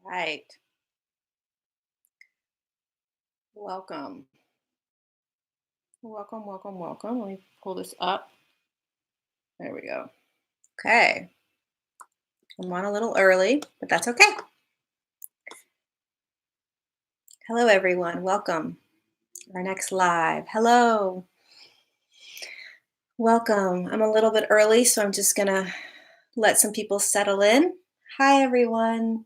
Right. Welcome. Welcome, welcome, welcome. Let me pull this up. There we go. Okay. I'm on a little early, but that's okay. Hello, everyone. Welcome. Our next live. Hello. Welcome. I'm a little bit early, so I'm just going to let some people settle in. Hi, everyone.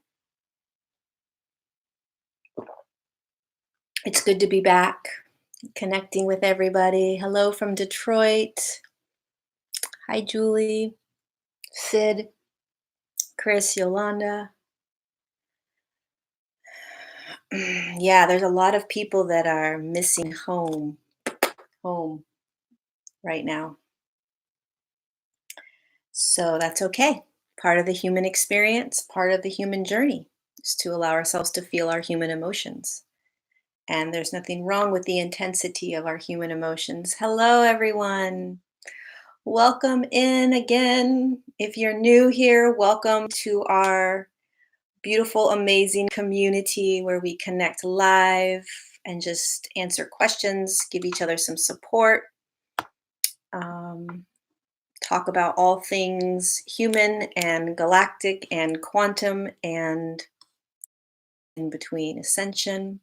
It's good to be back, connecting with everybody. Hello from Detroit. Hi, Julie, Sid, Chris, Yolanda. Yeah, there's a lot of people that are missing home right now. So that's okay. Part of the human experience, part of the human journey is to allow ourselves to feel our human emotions. And there's nothing wrong with the intensity of our human emotions. Hello, everyone. Welcome in again. If you're new here, welcome to our beautiful, amazing community where we connect live and just answer questions, give each other some support, um, talk about all things human and galactic and quantum and in between ascension.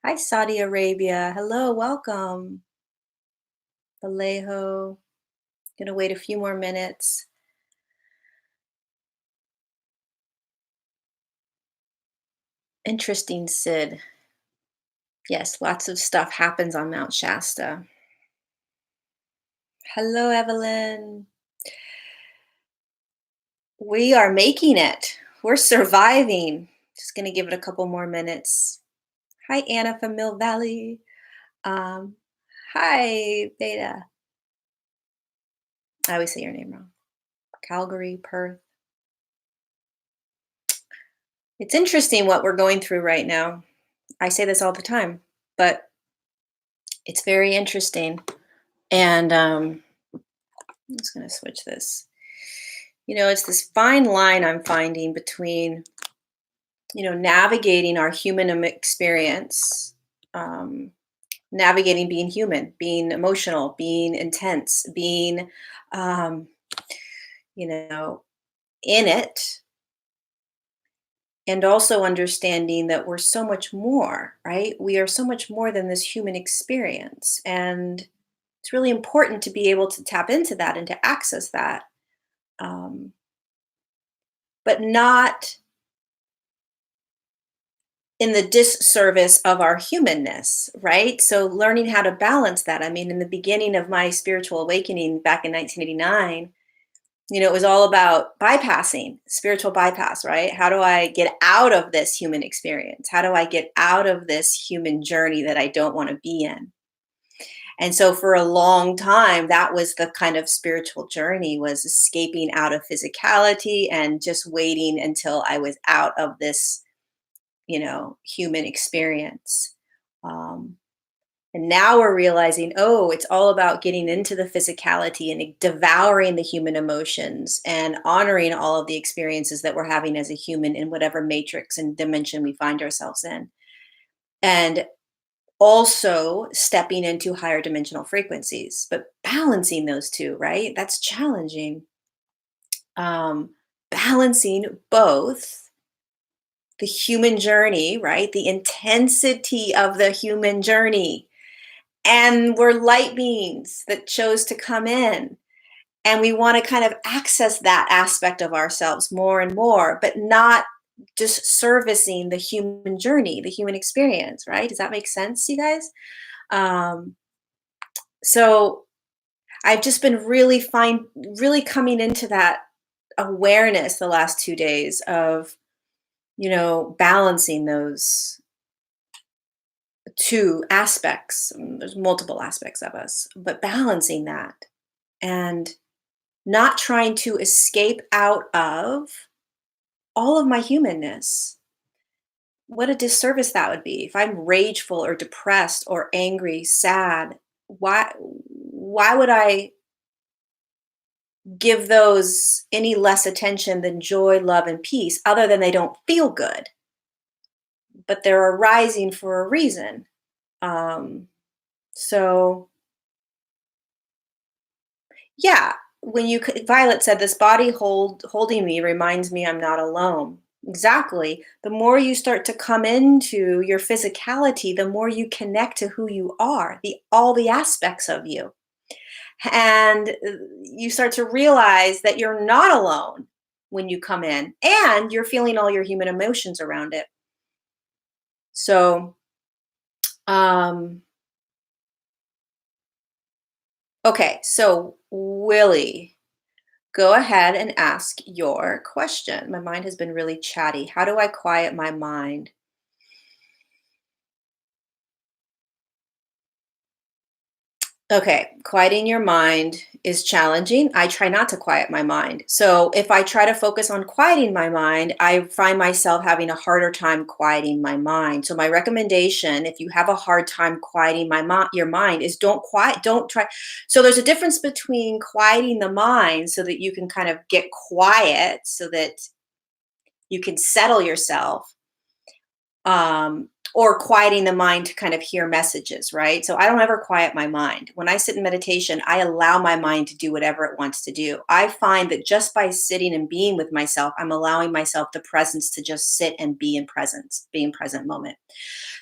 Hi, Saudi Arabia. Hello, welcome. Vallejo. Gonna wait a few more minutes. Interesting, Sid. Yes, lots of stuff happens on Mount Shasta. Hello, Evelyn. We are making it. We're surviving. Just going to give it a couple more minutes. Hi, Anna from Mill Valley. Um, Hi, Beta. I always say your name wrong. Calgary, Perth. It's interesting what we're going through right now. I say this all the time, but it's very interesting. And I'm just going to switch this. It's this fine line I'm finding between, navigating our human experience, um, navigating being human, being emotional, being intense, being, um, you know, in it, and also understanding that we're so much more, right? We are so much more than this human experience. And it's really important to be able to tap into that and to access that, um, but not in the disservice of our humanness, right? So learning how to balance that. I mean, in the beginning of my spiritual awakening back in 1989, it was all about bypassing, spiritual bypass, right? How do I get out of this human experience? How do I get out of this human journey that I don't want to be in? And so for a long time, that was the kind of spiritual journey, was escaping out of physicality and just waiting until I was out of this, human experience. Um, and now we're realizing, oh, it's all about getting into the physicality and devouring the human emotions and honoring all of the experiences that we're having as a human in whatever matrix and dimension we find ourselves in. And also stepping into higher dimensional frequencies, but balancing those two, right? That's challenging. Um, Balancing both the human journey, right? The intensity of the human journey. And we're light beings that chose to come in. And we want to kind of access that aspect of ourselves more and more, but not just servicing the human journey, the human experience, right? Does that make sense, you guys? Um, so I've just been really coming into that awareness the last 2 days of, balancing those two aspects. There's multiple aspects of us, but balancing that and not trying to escape out of all of my humanness. What a disservice that would be if I'm rageful or depressed or angry, sad. Why would I give those any less attention than joy, love, and peace, other than they don't feel good? but they're arising for a reason. Um, so yeah, when Violet said, "This body holding me reminds me I'm not alone." Exactly. The more you start to come into your physicality, the more you connect to who you are, the all the aspects of you. And you start to realize that you're not alone when you come in, and you're feeling all your human emotions around it. So, um, okay, so Willie, go ahead and ask your question. My mind has been really chatty. How do I quiet my mind? Okay, quieting your mind is challenging. I try not to quiet my mind. So if I try to focus on quieting my mind, I find myself having a harder time quieting my mind. So my recommendation, if you have a hard time quieting your mind, is don't try. So there's a difference between quieting the mind so that you can kind of get quiet, so that you can settle yourself, or quieting the mind to kind of hear messages, right? So I don't ever quiet my mind. When I sit in meditation, I allow my mind to do whatever it wants to do. I find that just by sitting and being with myself, I'm allowing myself the presence to just sit and be in presence, be in present moment.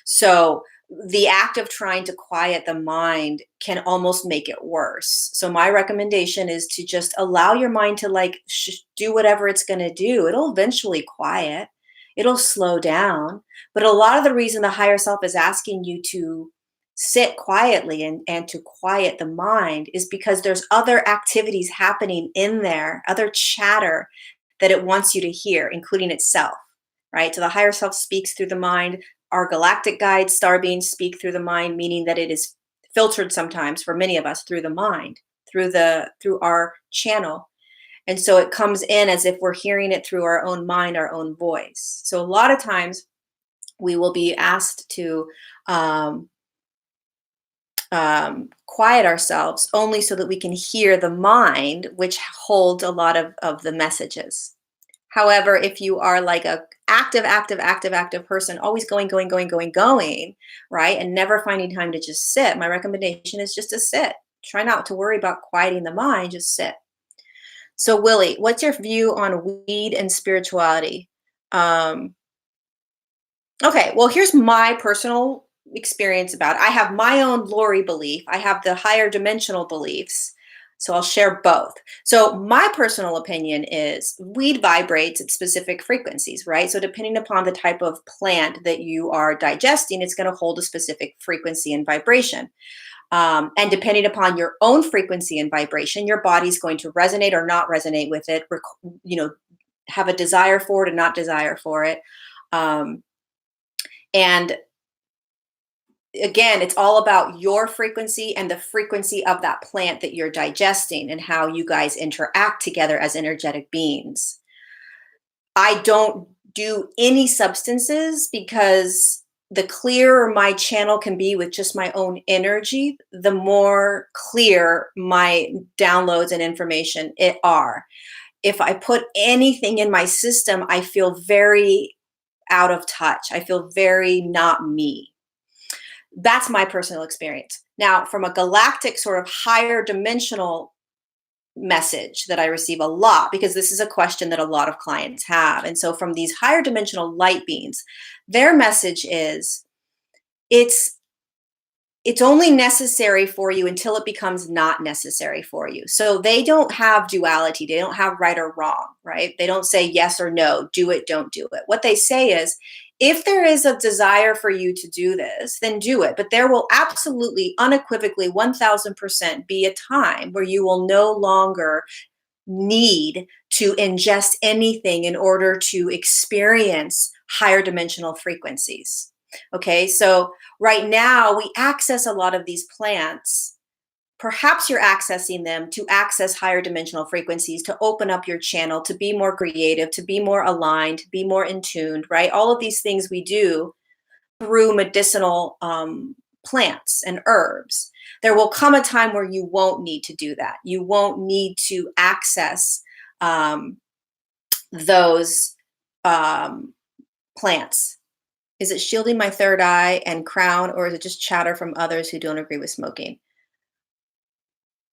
So the act of trying to quiet the mind can almost make it worse. So my recommendation is to just allow your mind to like do whatever it's going to do. It'll eventually quiet. It'll slow down. But a lot of the reason the higher self is asking you to sit quietly and to quiet the mind is because there's other activities happening in there, other chatter that it wants you to hear, including itself, right? So the higher self speaks through the mind. Our galactic guides, star beings, speak through the mind, meaning that it is filtered sometimes for many of us through the mind, through our channel. And so it comes in as if we're hearing it through our own mind, our own voice. So a lot of times we will be asked to um, quiet ourselves only so that we can hear the mind, which holds a lot of the messages. However, if you are like a active person, always going, right, and never finding time to just sit, my recommendation is just to sit. Try not to worry about quieting the mind, just sit. So, Willie, what's your view on weed and spirituality? Um, Okay, well, here's my personal experience about it. I have my own Lori belief. I have the higher dimensional beliefs. So I'll share both. So my personal opinion is weed vibrates at specific frequencies, right? So depending upon the type of plant that you are digesting, it's going to hold a specific frequency and vibration. And depending upon your own frequency and vibration, your body's going to resonate or not resonate with it, you know, have a desire for it or not desire for it. Um, and again, it's all about your frequency and the frequency of that plant that you're digesting and how you guys interact together as energetic beings. I don't do any substances because the clearer my channel can be with just my own energy, the more clear my downloads and information it are. If I put anything in my system, I feel very out of touch. I feel very not me. That's my personal experience. Now, from a galactic sort of higher dimensional message that I receive a lot, because this is a question that a lot of clients have. And so from these higher dimensional light beings, their message is it's it's only necessary for you until it becomes not necessary for you. So they don't have duality. They don't have right or wrong, right? They don't say yes or no, do it, don't do it. What they say is, if there is a desire for you to do this, then do it. But there will absolutely, unequivocally, 1000% be a time where you will no longer need to ingest anything in order to experience higher dimensional frequencies. Okay, so right now we access a lot of these plants. Perhaps you're accessing them to access higher dimensional frequencies, to open up your channel, to be more creative, to be more aligned, to be more in tuned, right? All of these things we do through medicinal plants and herbs. There will come a time where you won't need to do that. You won't need to access those um, plants. Is it shielding my third eye and crown, or is it just chatter from others who don't agree with smoking?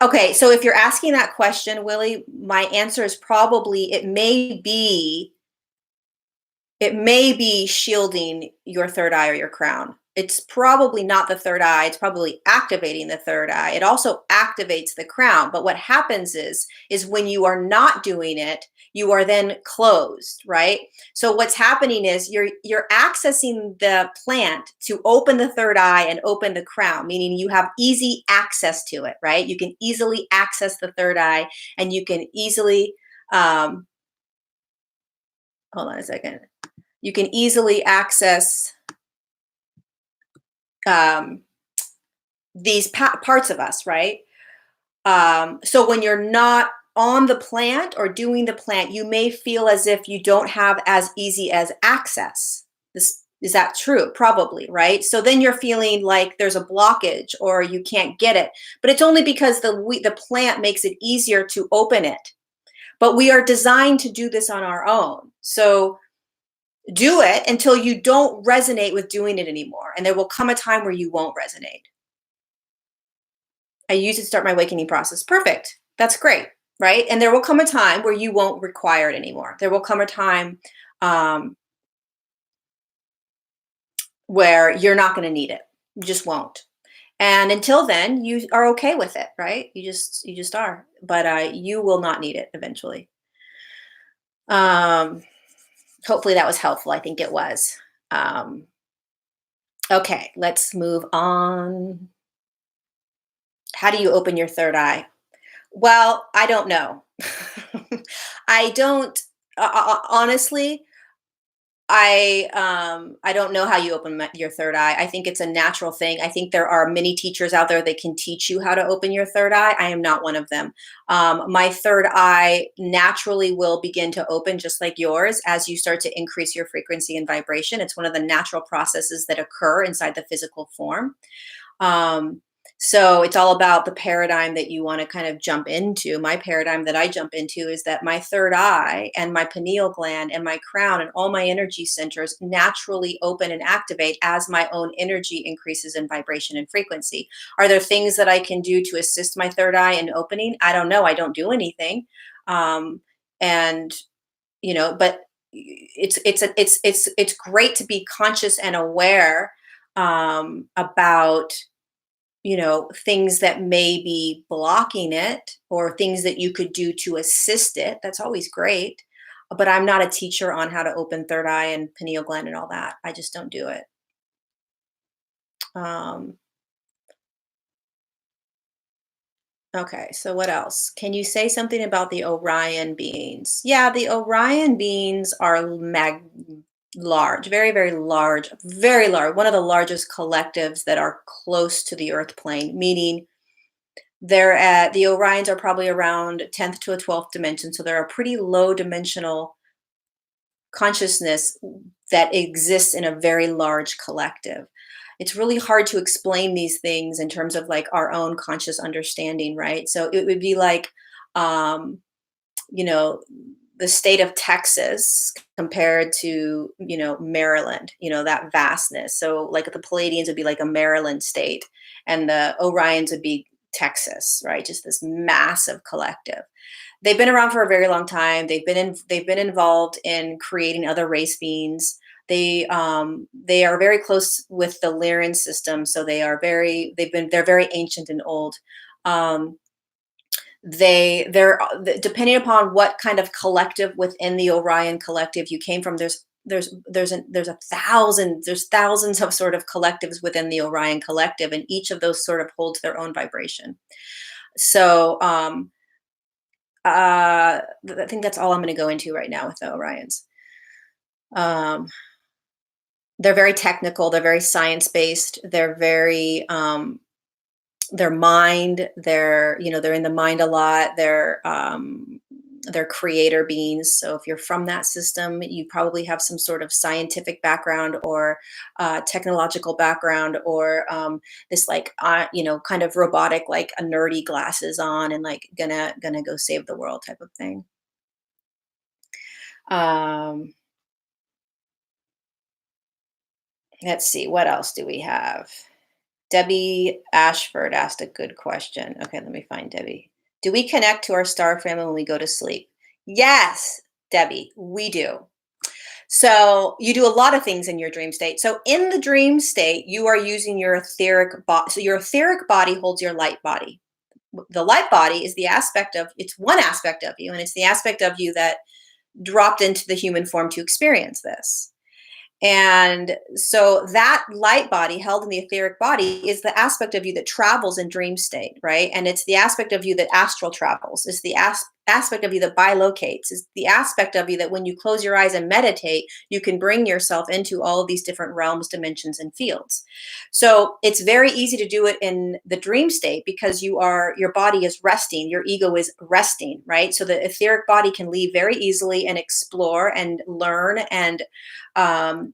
Okay, so if you're asking that question, Willie, my answer is probably it may be shielding your third eye or your crown. It's probably not the third eye. It's probably activating the third eye. It also activates the crown. But what happens is when you are not doing it, you are then closed, right? So what's happening is you're accessing the plant to open the third eye and open the crown, meaning you have easy access to it, right? You can easily access the third eye, and you can easily hold on a second. You can easily access um, these parts of us, right? So when you're not on the plant or doing the plant, you may feel as if you don't have as easy as access. This is that true? Probably, right? So then you're feeling like there's a blockage or you can't get it, but it's only because the plant makes it easier to open it. But we are designed to do this on our own. So do it until you don't resonate with doing it anymore, and there will come a time where you won't resonate. I use it to start my awakening process. Perfect. That's great, right? And there will come a time where you won't require it anymore. There will come a time um, where you're not going to need it. You just won't. And until then, you are okay with it, right? You just are. But you will not need it eventually. Um, Hopefully that was helpful. I think it was. Um, okay, let's move on. How do you open your third eye? Well, I don't know. I don't honestly. I don't know how you open your third eye. I think it's a natural thing. I think there are many teachers out there that can teach you how to open your third eye. I am not one of them. My third eye naturally will begin to open just like yours as you start to increase your frequency and vibration. It's one of the natural processes that occur inside the physical form. Um, so it's all about the paradigm that you want to kind of jump into. My paradigm that I jump into is that my third eye and my pineal gland and my crown and all my energy centers naturally open and activate as my own energy increases in vibration and frequency. Are there things that I can do to assist my third eye in opening? I don't know. I don't do anything. And but it's great to be conscious and aware about things that may be blocking it or things that you could do to assist it. That's always great. But I'm not a teacher on how to open third eye and pineal gland and all that. I just don't do it. Um, okay, so what else? Can you say something about the Orion beings? Yeah, the Orion beings are large, very, very large, one of the largest collectives that are close to the earth plane, meaning the Orions are probably around 10th to a 12th dimension. So they're a pretty low dimensional consciousness that exists in a very large collective. It's really hard to explain these things in terms of like our own conscious understanding, right? So it would be like, um, you know, the state of Texas compared to, Maryland, that vastness. So like the Palladians would be like a Maryland state, and the Orions would be Texas, right? Just this massive collective. They've been around for a very long time. They've been involved in creating other race beings. They are very close with the Lyran system, so they're very ancient and old. Um, they're depending upon what kind of collective within the Orion collective you came from. There's thousands of sort of collectives within the Orion collective, and each of those sort of holds their own vibration. So I think that's all I'm going to go into right now with the Orions. Um, they're very technical. They're very science based. They're very their mind. They're in the mind a lot. They're creator beings. So if you're from that system, you probably have some sort of scientific background or technological background, or this like kind of robotic, like a nerdy glasses on and like gonna go save the world type of thing. Um, Let's see, what else do we have? Debbie Ashford asked a good question. Okay, let me find Debbie. Do we connect to our star family when we go to sleep? Yes, Debbie, we do. So you do a lot of things in your dream state. So in the dream state, you are using your etheric body. So your etheric body holds your light body. The light body is the aspect of, it's one aspect of you, and it's the aspect of you that dropped into the human form to experience this. And so that light body held in the etheric body is the aspect of you that travels in dream state, right? And it's the aspect of you that astral travels. It's the aspect of you that bilocates. It's the aspect of you that when you close your eyes and meditate, you can bring yourself into all of these different realms, dimensions, and fields. So it's very easy to do it in the dream state because your body is resting, your ego is resting, right? So the etheric body can leave very easily and explore and learn and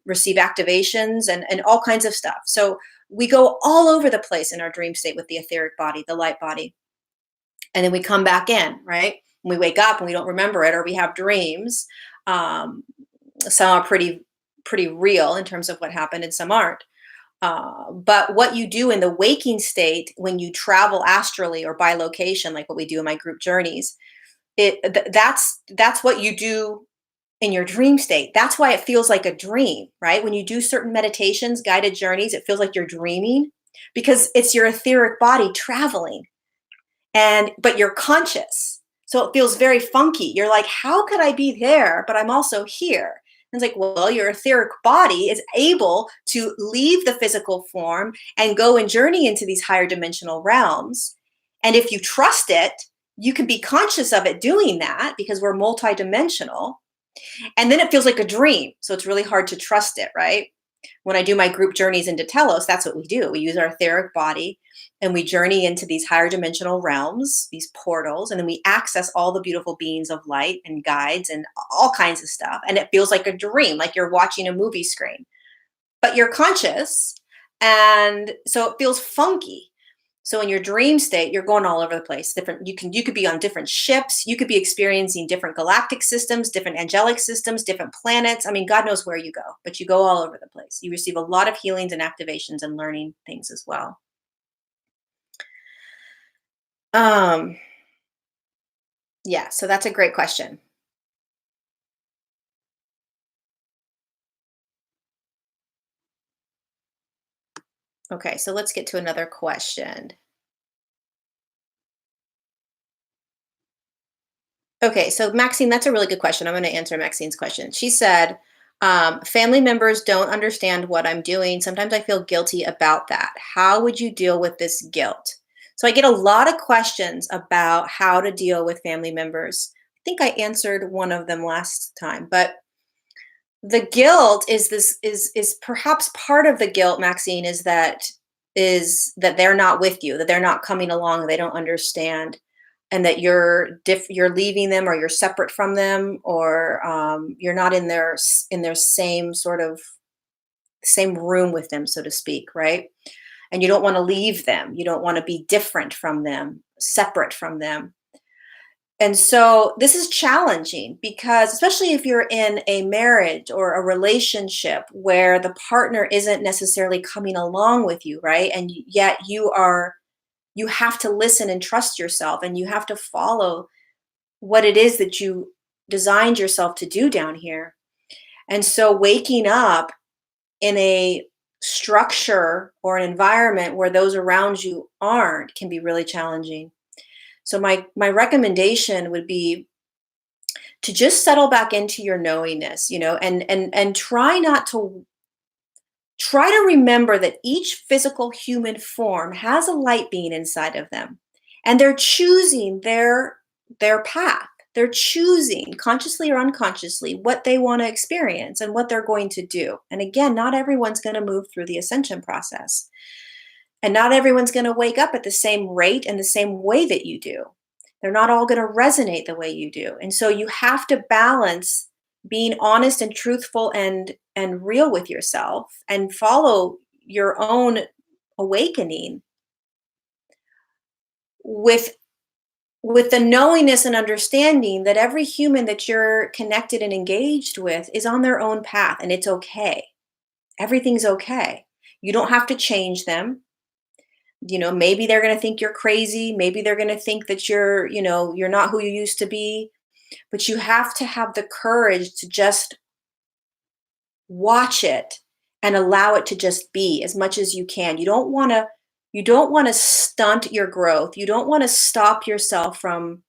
receive activations and all kinds of stuff. So we go all over the place in our dream state with the etheric body, the light body. And then we come back in, right? We wake up and we don't remember it, or we have dreams. Um, some are pretty real in terms of what happened, and some aren't. But what you do in the waking state when you travel astrally or by location, like what we do in my group journeys, that's what you do in your dream state. That's why it feels like a dream, right? When you do certain meditations, guided journeys, it feels like you're dreaming because it's your etheric body traveling, and but you're conscious. So it feels very funky. You're like, how could I be there, but I'm also here? And it's like, well, your etheric body is able to leave the physical form and go and journey into these higher dimensional realms. And if you trust it, you can be conscious of it doing that because we're multidimensional. And then it feels like a dream. So it's really hard to trust it, right? When I do my group journeys into Telos, that's what we do. We use our etheric body and we journey into these higher dimensional realms, these portals, and then we access all the beautiful beings of light and guides and all kinds of stuff. And it feels like a dream, like you're watching a movie screen, but you're conscious. And so it feels funky. So in your dream state, you're going all over the place. You could be on different ships. You could be experiencing different galactic systems, different angelic systems, different planets. I mean, God knows where you go, but you go all over the place. You receive a lot of healings and activations and learning things as well. Um, yeah, so that's a great question. Okay, so let's get to another question. Okay, so Maxine, that's a really good question. I'm going to answer Maxine's question. She said, family members don't understand what I'm doing. Sometimes I feel guilty about that. How would you deal with this guilt? So I get a lot of questions about how to deal with family members. I think I answered one of them last time, but the guilt is perhaps part of the guilt, Maxine, is that they're not with you, that they're not coming along, they don't understand, and that you're leaving them, or you're separate from them, or you're not in their same sort of same room with them, so to speak, right? And you don't want to leave them, you don't want to be different from them, separate from them. And so this is challenging because, especially if you're in a marriage or a relationship where the partner isn't necessarily coming along with you, right? And yet you have to listen and trust yourself, and you have to follow what it is that you designed yourself to do down here. And so waking up in a structure or an environment where those around you aren't can be really challenging. So my recommendation would be to just settle back into your knowingness, and try to remember that each physical human form has a light being inside of them, and they're choosing their path. They're choosing consciously or unconsciously what they want to experience and what they're going to do. And again, not everyone's going to move through the ascension process. And not everyone's going to wake up at the same rate and the same way that you do. They're not all going to resonate the way you do. And so you have to balance being honest and truthful and real with yourself and follow your own awakening with the knowingness and understanding that every human that you're connected and engaged with is on their own path, and it's okay. Everything's okay. You don't have to change them. Maybe they're going to think you're crazy. Maybe they're going to think that you're not who you used to be. But you have to have the courage to just watch it and allow it to just be as much as you can. You don't want to stunt your growth. You don't want to stop yourself from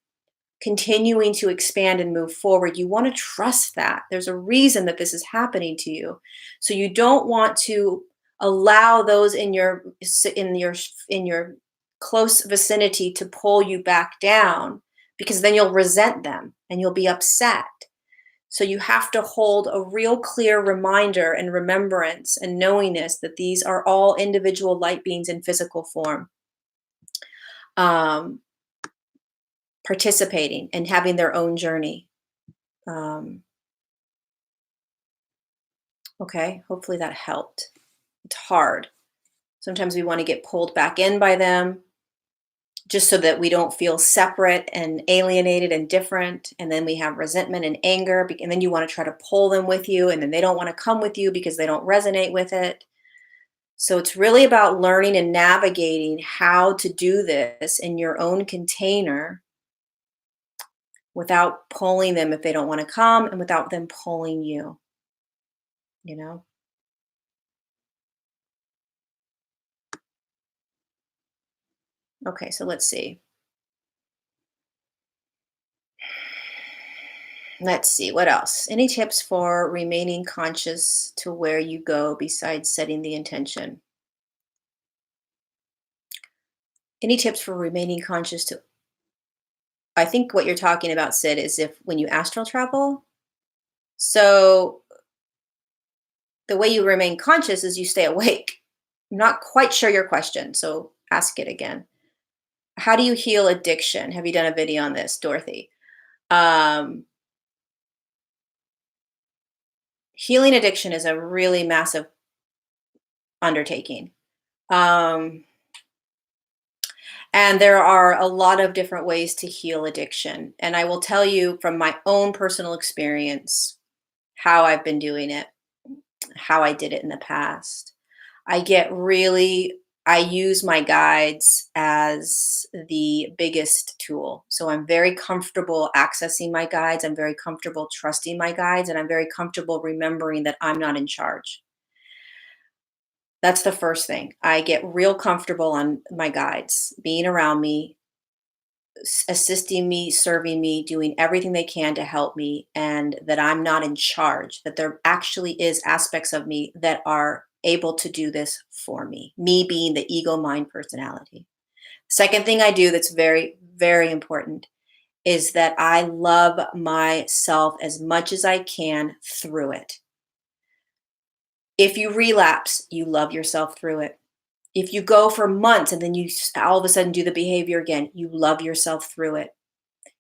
continuing to expand and move forward. You want to trust that there's a reason that this is happening to you. So you don't want to allow those in your close vicinity to pull you back down, because then you'll resent them and you'll be upset. So you have to hold a real clear reminder and remembrance and knowingness that these are all individual light beings in physical form, um, participating and having their own journey. Um, okay, hopefully that helped. It's hard. Sometimes we want to get pulled back in by them just so that we don't feel separate and alienated and different. And then we have resentment and anger. And then you want to try to pull them with you. And then they don't want to come with you because they don't resonate with it. So it's really about learning and navigating how to do this in your own container without pulling them if they don't want to come, and without them pulling you, you know? Okay, so let's see. Let's see, what else? Any tips for remaining conscious to where you go besides setting the intention? Any tips for remaining conscious to, I think what you're talking about, Sid, is if when you astral travel. So the way you remain conscious is you stay awake. I'm not quite sure your question, so ask it again. How do you heal addiction? Have you done a video on this, Dorothy? Um, Healing addiction is a really massive undertaking. Um, and there are a lot of different ways to heal addiction. And I will tell you from my own personal experience how I've been doing it, how I did it in the past. I use my guides as the biggest tool. So I'm very comfortable accessing my guides. I'm very comfortable trusting my guides. And I'm very comfortable remembering that I'm not in charge. That's the first thing. I get real comfortable on my guides being around me, assisting me, serving me, doing everything they can to help me, and that I'm not in charge, that there actually is aspects of me that are able to do this for me being the ego mind personality. Second thing I do that's very, very important is that I love myself as much as I can through it. If you relapse, you love yourself through it. If you go for months and then you all of a sudden do the behavior again, you love yourself through it.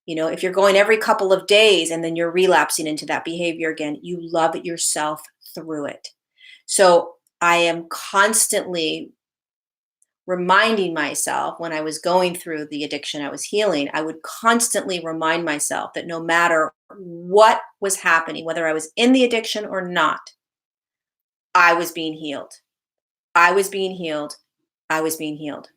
If you're going every couple of days and then you're relapsing into that behavior again, you love yourself through it. So I am constantly reminding myself when I was going through the addiction I was healing, I would constantly remind myself that no matter what was happening, whether I was in the addiction or not, I was being healed. I was being healed. I was being healed.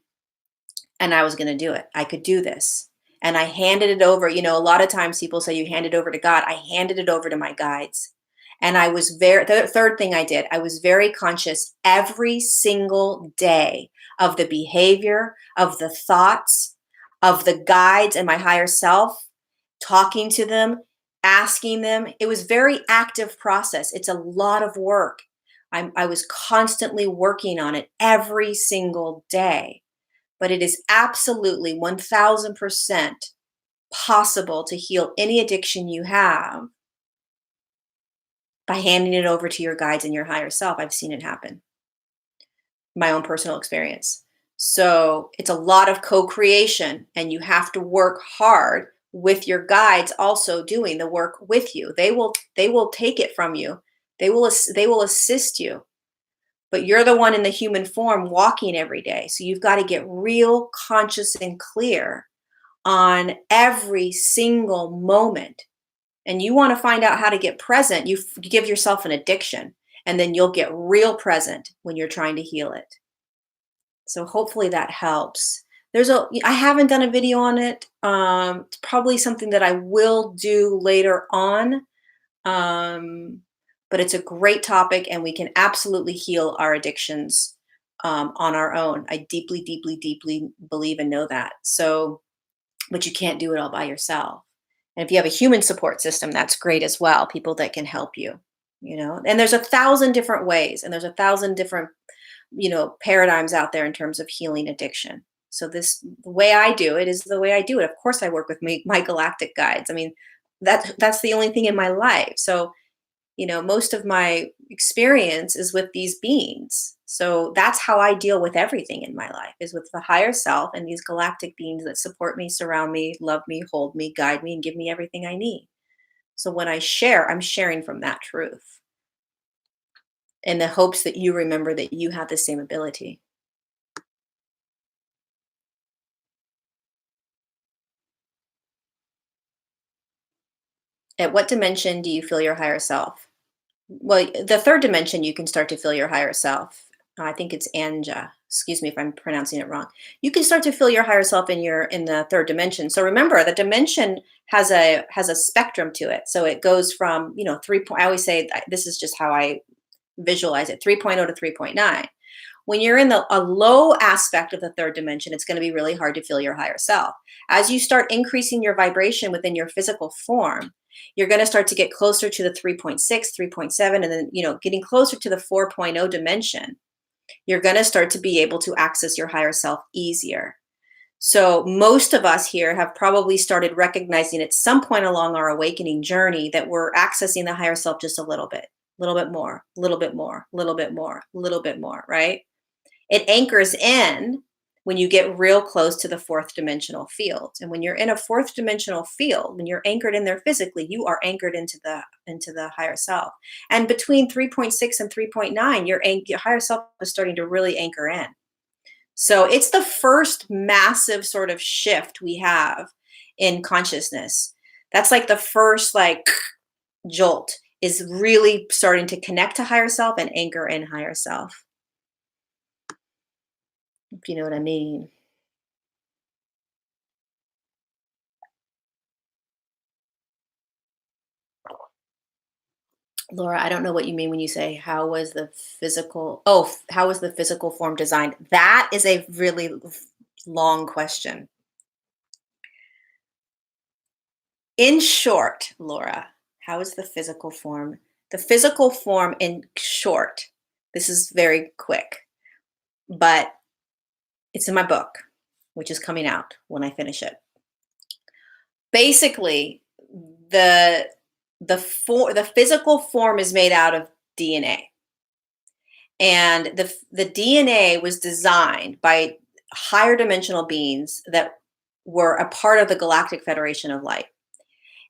And I was going to do it. I could do this. And I handed it over. A lot of times people say you hand it over to God. I handed it over to my guides. And the third thing I did, I was very conscious every single day of the behavior, of the thoughts, of the guides and my higher self, talking to them, asking them. It was very active process. It's a lot of work. I was constantly working on it every single day. But it is absolutely 1000% possible to heal any addiction you have by handing it over to your guides and your higher self. I've seen it happen. My own personal experience. So it's a lot of co-creation, and you have to work hard with your guides also doing the work with you. They will take it from you. They will assist you. But you're the one in the human form walking every day. So you've got to get real conscious and clear on every single moment. And you want to find out how to get present, you give yourself an addiction. And then you'll get real present when you're trying to heal it. So hopefully that helps. I haven't done a video on it. It's probably something that I will do later on. Um, but it's a great topic, and we can absolutely heal our addictions on our own. I deeply, deeply, deeply believe and know that. So, but you can't do it all by yourself. And if you have a human support system, that's great as well. People that can help you, and there's 1,000 different ways, and there's 1,000 different, paradigms out there in terms of healing addiction. So the way I do it is the way I do it. Of course, I work with my galactic guides. I mean, that's the only thing in my life. So, most of my experience is with these beings. So that's how I deal with everything in my life, is with the higher self and these galactic beings that support me, surround me, love me, hold me, guide me, and give me everything I need. So when I share, I'm sharing from that truth in the hopes that you remember that you have the same ability. At what dimension do you feel your higher self? Well, the third dimension, you can start to feel your higher self. I think it's Anja. Excuse me if I'm pronouncing it wrong. You can start to feel your higher self in the third dimension. So remember, the dimension has a spectrum to it. So it goes from, 3 point, I always say this is just how I visualize it, 3.0 to 3.9. When you're in a low aspect of the third dimension, it's going to be really hard to feel your higher self. As you start increasing your vibration within your physical form, you're going to start to get closer to the 3.6, 3.7, and then, getting closer to the 4.0 dimension. You're going to start to be able to access your higher self easier. So most of us here have probably started recognizing at some point along our awakening journey that we're accessing the higher self just a little bit more, a little bit more, a little bit more, a little bit more, right? It anchors in when you get real close to the fourth dimensional field. And when you're in a fourth dimensional field, when you're anchored in there physically, you are anchored into the higher self. And between 3.6 and 3.9, your higher self is starting to really anchor in. So it's the first massive sort of shift we have in consciousness. That's like the first jolt, is really starting to connect to higher self and anchor in higher self. If you know what I mean. Laura, I don't know what you mean when you say how was the physical form designed? That is a really long question. In short, Laura, how is the physical form? The physical form, in short, this is very quick, but it's in my book, which is coming out when I finish it. Basically, the the physical form is made out of DNA. And the DNA was designed by higher dimensional beings that were a part of the Galactic Federation of Light.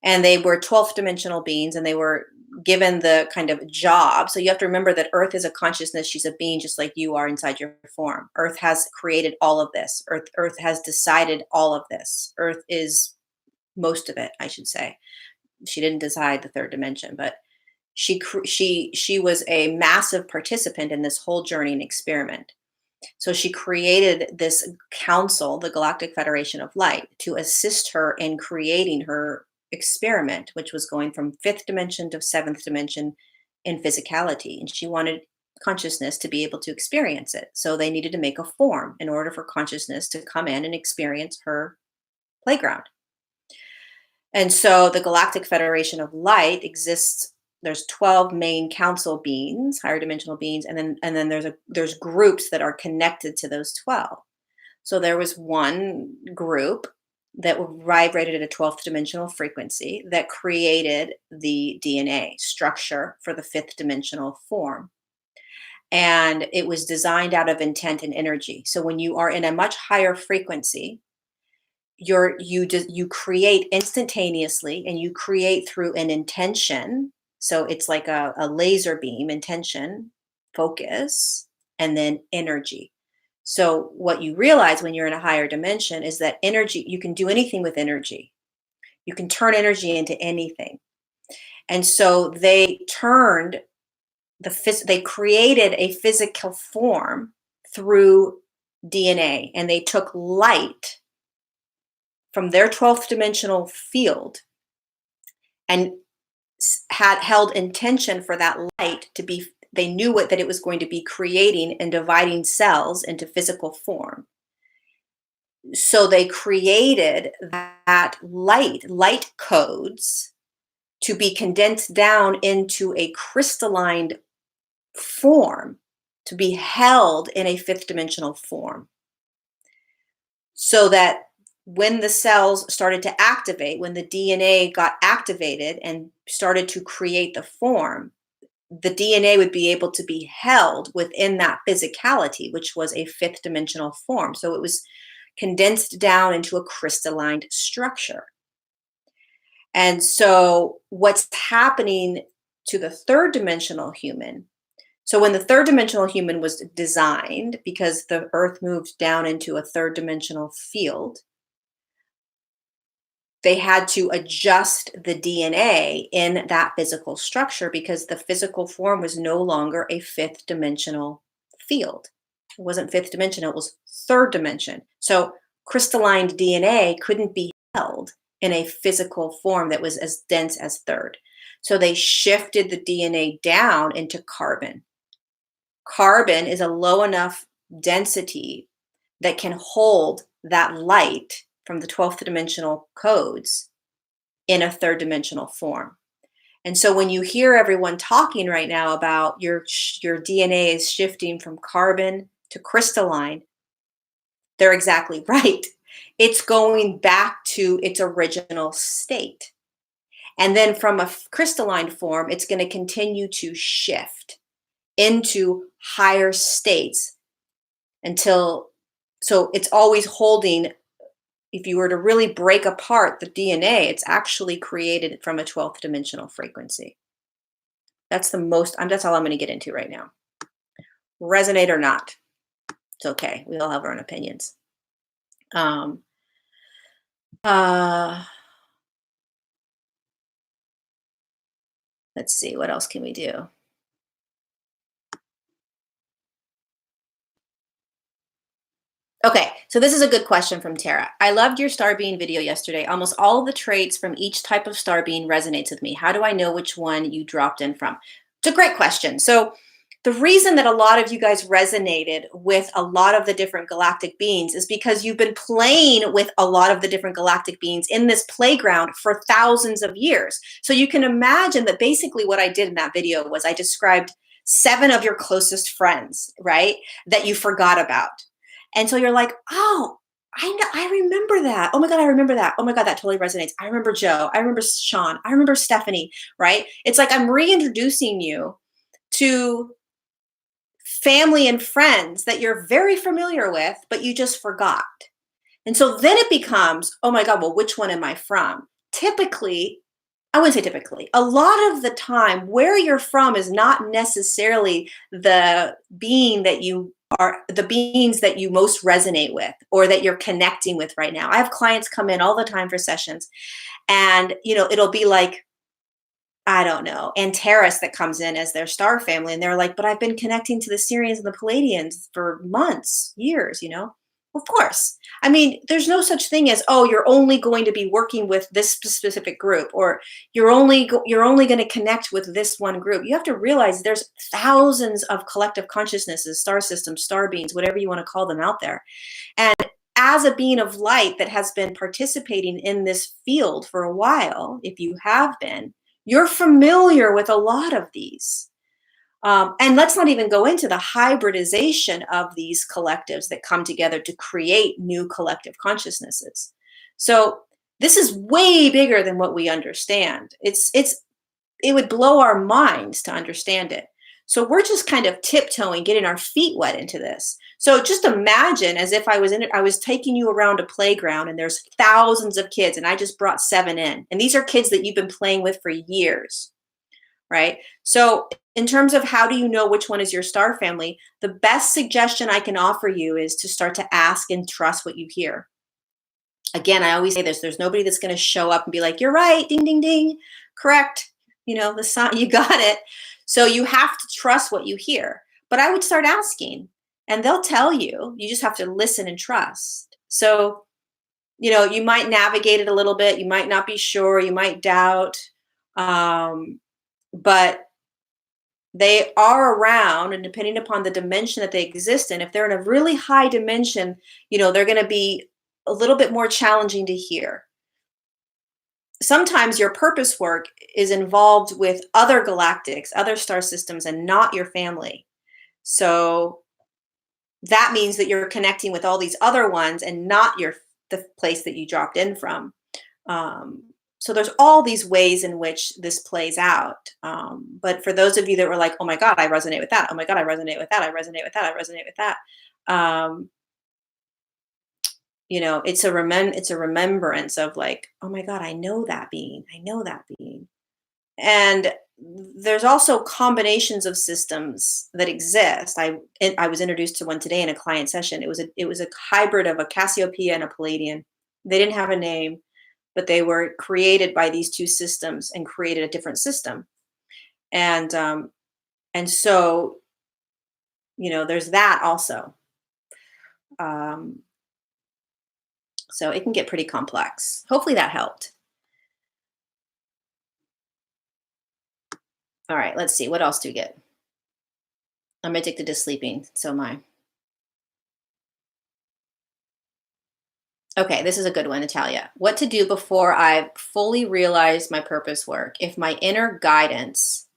And they were 12th dimensional beings, and they were given the kind of job. So you have to remember that Earth is a consciousness. She's a being just like you are inside your form. Earth has created all of this. Earth has decided all of this. Earth is most of it, I should say. She didn't decide the third dimension, but she was a massive participant in this whole journey and experiment. So she created this council, the Galactic Federation of Light, to assist her in creating her experiment, which was going from fifth dimension to seventh dimension in physicality. And she wanted consciousness to be able to experience it. So they needed to make a form in order for consciousness to come in and experience her playground. And so the Galactic Federation of Light exists. There's 12 main council beings, higher dimensional beings, and then there's groups that are connected to those 12. So there was one group that vibrated at a 12th dimensional frequency that created the DNA structure for the fifth dimensional form. And it was designed out of intent and energy. So when you are in a much higher frequency, you create instantaneously, and you create through an intention. So it's like a laser beam: intention, focus, and then energy. So what you realize when you're in a higher dimension is that energy, you can do anything with energy. You can turn energy into anything. And so they turned they created a physical form through DNA, and they took light from their 12th dimensional field and had held intention for that light to be, they knew that it was going to be creating and dividing cells into physical form. So they created that light codes to be condensed down into a crystalline form, to be held in a fifth dimensional form. So that when the cells started to activate, when the DNA got activated and started to create the form, the DNA would be able to be held within that physicality, which was a fifth dimensional form. So it was condensed down into a crystalline structure. And so what's happening to the third dimensional human? So when the third dimensional human was designed, because the earth moved down into a third dimensional field, they had to adjust the DNA in that physical structure because the physical form was no longer a fifth dimensional field. It wasn't fifth dimension, it was third dimension. So crystalline DNA couldn't be held in a physical form that was as dense as third. So they shifted the DNA down into carbon. Carbon is a low enough density that can hold that light from the 12th dimensional codes in a third dimensional form. And so when you hear everyone talking right now about your DNA is shifting from carbon to crystalline, they're exactly right. It's going back to its original state. And then from a crystalline form, it's going to continue to shift into higher states until, so it's always holding. If you were to really break apart the DNA, it's actually created from a 12th dimensional frequency. That's that's all I'm going to get into right now. Resonate or not, it's okay. We all have our own opinions. Let's see, what else can we do? Okay, so this is a good question from Tara. I loved your star being video yesterday. Almost all of the traits from each type of star being resonates with me. How do I know which one you dropped in from? It's a great question. So the reason that a lot of you guys resonated with a lot of the different galactic beings is because you've been playing with a lot of the different galactic beings in this playground for thousands of years. So you can imagine that basically what I did in that video was I described 7 of your closest friends, right, that you forgot about. And so you're like, oh, I remember that. Oh my God, I remember that. Oh my God, that totally resonates. I remember Joe. I remember Sean. I remember Stephanie, right? It's like I'm reintroducing you to family and friends that you're very familiar with, but you just forgot. And so then it becomes, oh my God, well, which one am I from? Typically, I wouldn't say typically, a lot of the time where you're from is not necessarily the being that you are, the beings that you most resonate with or that you're connecting with right now. I have clients come in all the time for sessions and, it'll be like, I don't know, Antares that comes in as their star family. And they're like, but I've been connecting to the Sirians and the Palladians for months, years, Of course. I mean, there's no such thing as, oh, you're only going to be working with this specific group, or you're only going to connect with this one group. You have to realize there's thousands of collective consciousnesses, star systems, star beings, whatever you want to call them out there. And as a being of light that has been participating in this field for a while, if you have been, you're familiar with a lot of these. And let's not even go into the hybridization of these collectives that come together to create new collective consciousnesses. So this is way bigger than what we understand. It would blow our minds to understand it. So we're just kind of tiptoeing, getting our feet wet into this. So just imagine as if I was taking you around a playground and there's thousands of kids and I just brought 7 in. And these are kids that you've been playing with for years, right? So in terms of how do you know which one is your star family, the best suggestion I can offer you is to start to ask and trust what you hear. Again, I always say this, there's nobody that's going to show up and be like, you're right, ding, ding, ding, correct. The sign, you got it. So you have to trust what you hear. But I would start asking, and they'll tell you. You just have to listen and trust. So, you might navigate it a little bit. You might not be sure. You might doubt. Um, but they are around, and depending upon the dimension that they exist in, if they're in a really high dimension, they're going to be a little bit more challenging to hear. Sometimes your purpose work is involved with other galactics, other star systems, and not your family. So that means that you're connecting with all these other ones and not the place that you dropped in from. Um, so there's all these ways in which this plays out. But for those of you that were like, "Oh my God, I resonate with that. Oh my God, I resonate with that. I resonate with that. I resonate with that." Um, it's a remembrance of like, "Oh my God, I know that being. I know that being." And there's also combinations of systems that exist. I was introduced to one today in a client session. It was a hybrid of a Cassiopeia and a Palladian. They didn't have a name, but they were created by these two systems and created a different system. And so there's that also. Um, so it can get pretty complex. Hopefully that helped. All right, let's see. What else do we get? I'm addicted to sleeping. So am I. Okay, this is a good one, Natalia. What to do before I've fully realized my purpose work if my inner guidance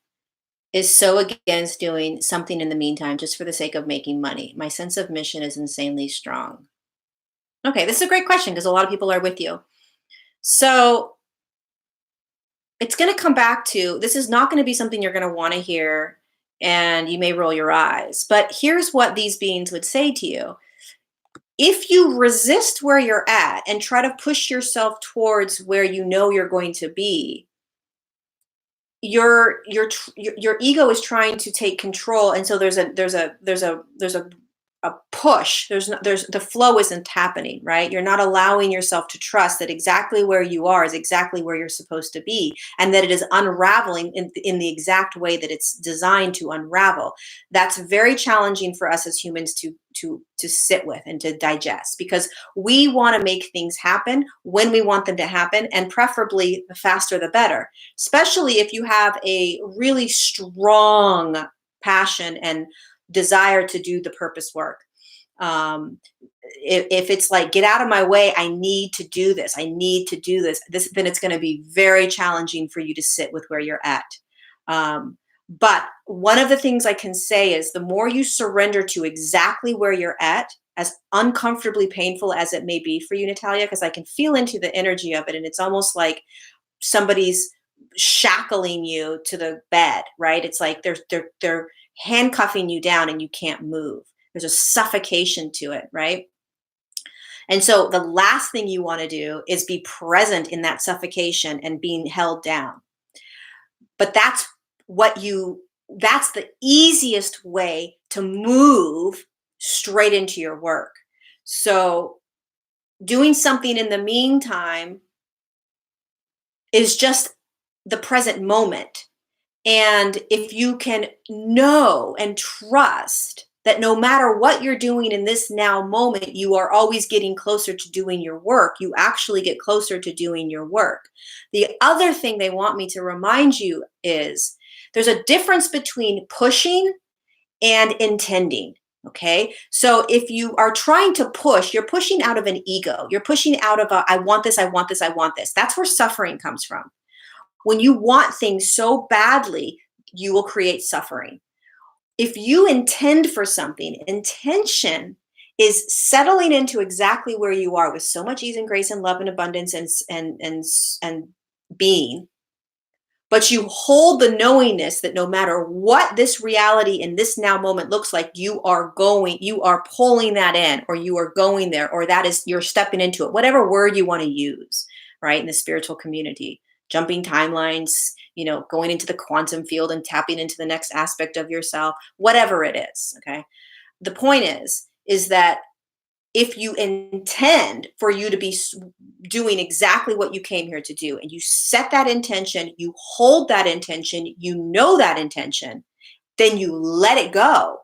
is so against doing something in the meantime just for the sake of making money? My sense of mission is insanely strong. Okay, this is a great question because a lot of people are with you. So it's going to come back to, this is not going to be something you're going to want to hear, and you may roll your eyes. But here's what these beings would say to you. If you resist where you're at and try to push yourself towards where you know you're going to be, your ego is trying to take control, and so there's a push. There's the flow isn't happening, right? You're not allowing yourself to trust that exactly where you are is exactly where you're supposed to be, and that it is unraveling in the exact way that it's designed to unravel. That's very challenging for us as humans to sit with and to digest, because we want to make things happen when we want them to happen, and preferably the faster the better, especially if you have a really strong passion and desire to do the purpose work. Um, if it's like, get out of my way, I need to do this, then it's going to be very challenging for you to sit with where you're at. But one of the things I can say is the more you surrender to exactly where you're at, as uncomfortably painful as it may be for you, Natalia, because I can feel into the energy of it, and it's almost like somebody's shackling you to the bed, right? It's like they're handcuffing you down and you can't move. There's a suffocation to it, right? And so the last thing you want to do is be present in that suffocation and being held down. But that's the easiest way to move straight into your work. So doing something in the meantime is just the present moment. And if you can know and trust that no matter what you're doing in this now moment, you are always getting closer to doing your work, you actually get closer to doing your work. The other thing they want me to remind you is there's a difference between pushing and intending. Okay. So if you are trying to push, you're pushing out of an ego. You're pushing out of I want this, I want this, I want this. That's where suffering comes from. When you want things so badly, you will create suffering. If you intend for something, intention is settling into exactly where you are with so much ease and grace and love and abundance and being. But you hold the knowingness that no matter what this reality in this now moment looks like, you are pulling that in, or you are going there, or you're stepping into it, whatever word you want to use, right? In the spiritual community, jumping timelines, going into the quantum field and tapping into the next aspect of yourself, whatever it is. Okay. The point is that if you intend for you to be doing exactly what you came here to do, and you set that intention, you hold that intention, you know that intention, then you let it go.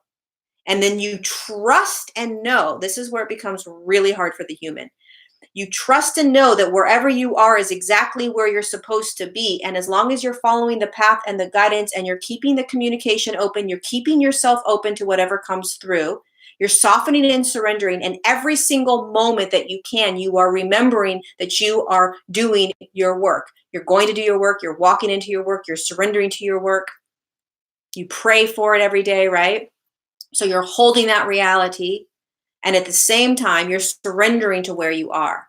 And then you trust and know. This is where it becomes really hard for the human. You trust and know that wherever you are is exactly where you're supposed to be. And as long as you're following the path and the guidance, and you're keeping the communication open, you're keeping yourself open to whatever comes through, you're softening and surrendering. And every single moment that you can, you are remembering that you are doing your work. You're going to do your work. You're walking into your work. You're surrendering to your work. You pray for it every day, right? So you're holding that reality. And at the same time, you're surrendering to where you are.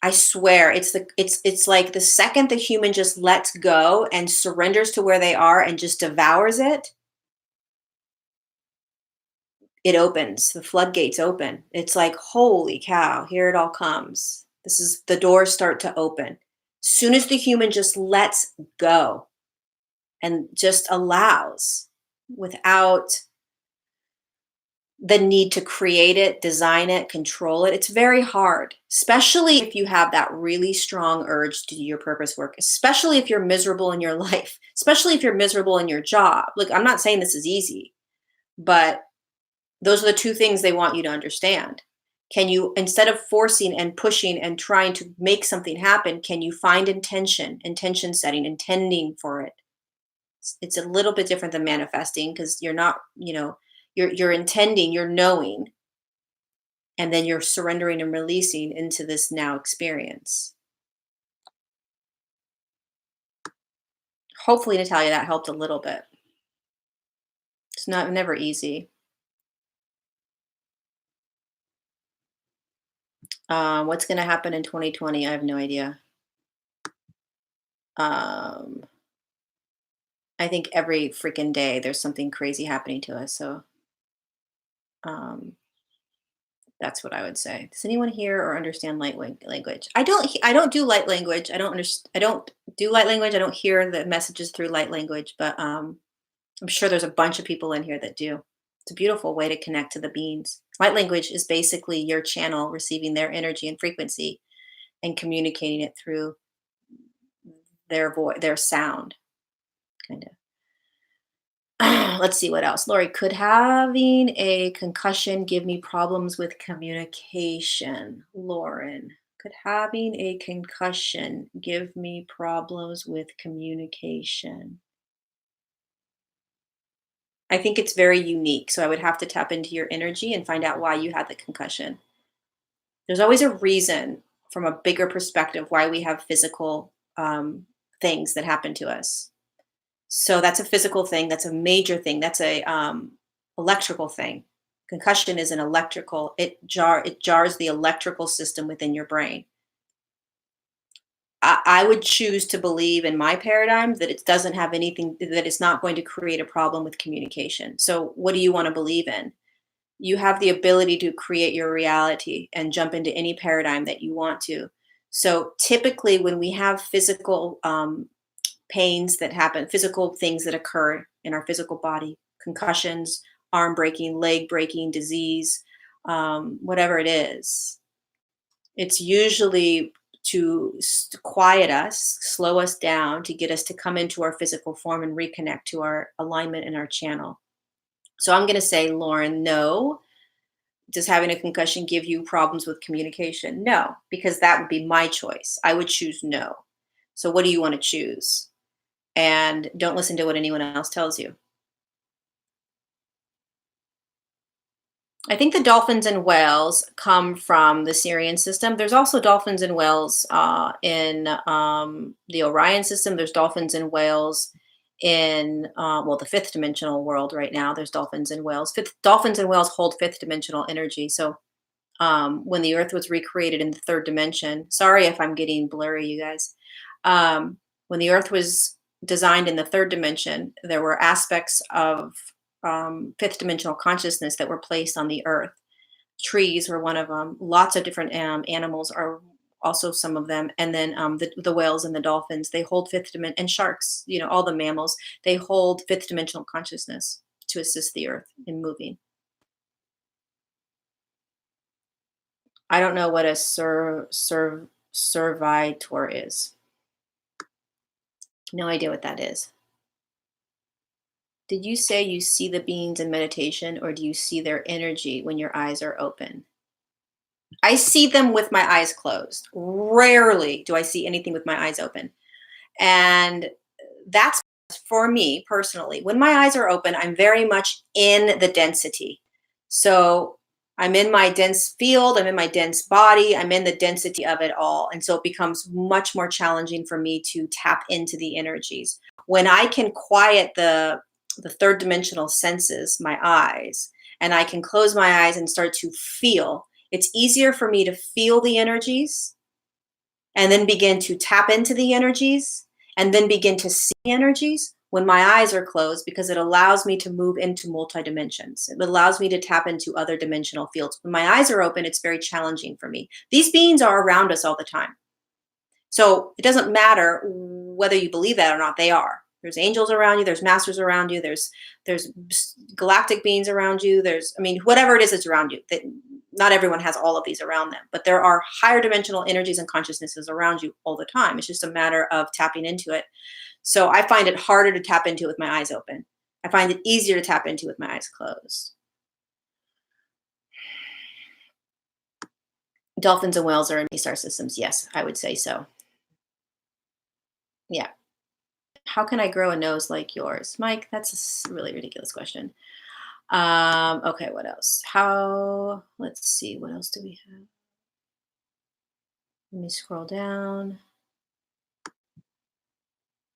I swear, it's like the second the human just lets go and surrenders to where they are and just devours it, it opens. The floodgates open. It's like, holy cow, here it all comes. This is the doors start to open. Soon as the human just lets go and just allows without the need to create it, design it, control it. It's very hard, especially if you have that really strong urge to do your purpose work, especially if you're miserable in your life, especially if you're miserable in your job. Look, I'm not saying this is easy, but those are the two things they want you to understand. Can you, instead of forcing and pushing and trying to make something happen, can you find intention setting, intending for it? It's a little bit different than manifesting, because you're not, you're intending, you're knowing, and then you're surrendering and releasing into this now experience. Hopefully, Natalia, that helped a little bit. It's not never easy. What's going to happen in 2020? I have no idea. Um, I think every freaking day there's something crazy happening to us. So um, that's what I would say. Does anyone hear or understand language? I don't do light language. I don't understand. I don't do light language. I don't hear the messages through light language, but I'm sure there's a bunch of people in here that do. It's a beautiful way to connect to the beings. Light language is basically your channel receiving their energy and frequency and communicating it through their voice, their sound, kind of. Let's see what else. Lori, could having a concussion give me problems with communication? Lauren, could having a concussion give me problems with communication? I think it's very unique. So I would have to tap into your energy and find out why you had the concussion. There's always a reason from a bigger perspective why we have physical things that happen to us. So that's a physical thing. That's a major thing. That's a electrical thing. Concussion is an electrical. It jars the electrical system within your brain. I would choose to believe in my paradigm that it doesn't have anything, that it's not going to create a problem with communication. So what do you want to believe in? You have the ability to create your reality and jump into any paradigm that you want to. So typically when we have physical pains that happen, physical things that occur in our physical body, concussions, arm breaking, leg breaking, disease, whatever it is, it's usually to quiet us, slow us down, to get us to come into our physical form and reconnect to our alignment and our channel. So I'm going to say, Lauren, no. Does having a concussion give you problems with communication? No, because that would be my choice. I would choose no. So what do you want to choose? And don't listen to what anyone else tells you. I think the dolphins and whales come from the Sirian system. There's also dolphins and whales in the Orion system. There's dolphins and whales in, well, the fifth dimensional world right now. There's dolphins and whales. Dolphins and whales hold fifth dimensional energy. So when the earth was recreated in the third dimension, sorry if I'm getting blurry, you guys. When the earth was designed in the third dimension, there were aspects of fifth dimensional consciousness that were placed on the earth. Trees were one of them. Lots of different animals are also some of them. And then the whales and the dolphins, they hold fifth dimension, and sharks, all the mammals, they hold fifth dimensional consciousness to assist the earth in moving. I don't know what a servitor is. No idea what that is. Did you say you see the beings in meditation, or do you see their energy when your eyes are open? I see them with my eyes closed. Rarely do I see anything with my eyes open. And that's for me personally. When my eyes are open, I'm very much in the density. So I'm in my dense field, I'm in my dense body, I'm in the density of it all. And so it becomes much more challenging for me to tap into the energies. When I can quiet the third dimensional senses, my eyes, and I can close my eyes and start to feel, it's easier for me to feel the energies and then begin to tap into the energies and then begin to see energies when my eyes are closed, because it allows me to move into multi dimensions. It allows me to tap into other dimensional fields. When my eyes are open, it's very challenging for me. These beings are around us all the time. So it doesn't matter whether you believe that or not, they are. There's angels around you, there's masters around you, there's galactic beings around you, there's, I mean, whatever it is that's around you. That not everyone has all of these around them, but there are higher dimensional energies and consciousnesses around you all the time. It's just a matter of tapping into it. So I find it harder to tap into it with my eyes open. I find it easier to tap into with my eyes closed. Dolphins and whales are in these star systems. Yes, I would say so. Yeah. How can I grow a nose like yours? Mike, that's a really ridiculous question. Okay, what else? Let's see, what else do we have? Let me scroll down.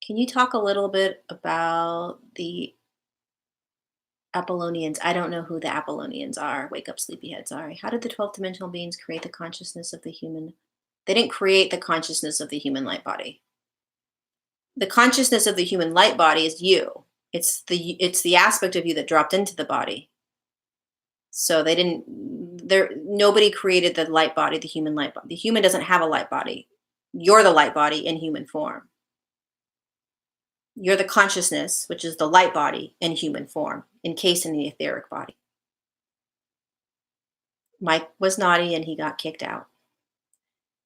Can you talk a little bit about the Apollonians? I don't know who the Apollonians are. Wake up, sleepyhead. Sorry. How did the 12th dimensional beings create the consciousness of the human? They didn't create the consciousness of the human light body. The consciousness of the human light body is you. It's the aspect of you that dropped into the body. So they didn't there nobody created the light body, the human light body. The human doesn't have a light body. You're the light body in human form. You're the consciousness, which is the light body in human form, encased in the etheric body. Mike was naughty and he got kicked out.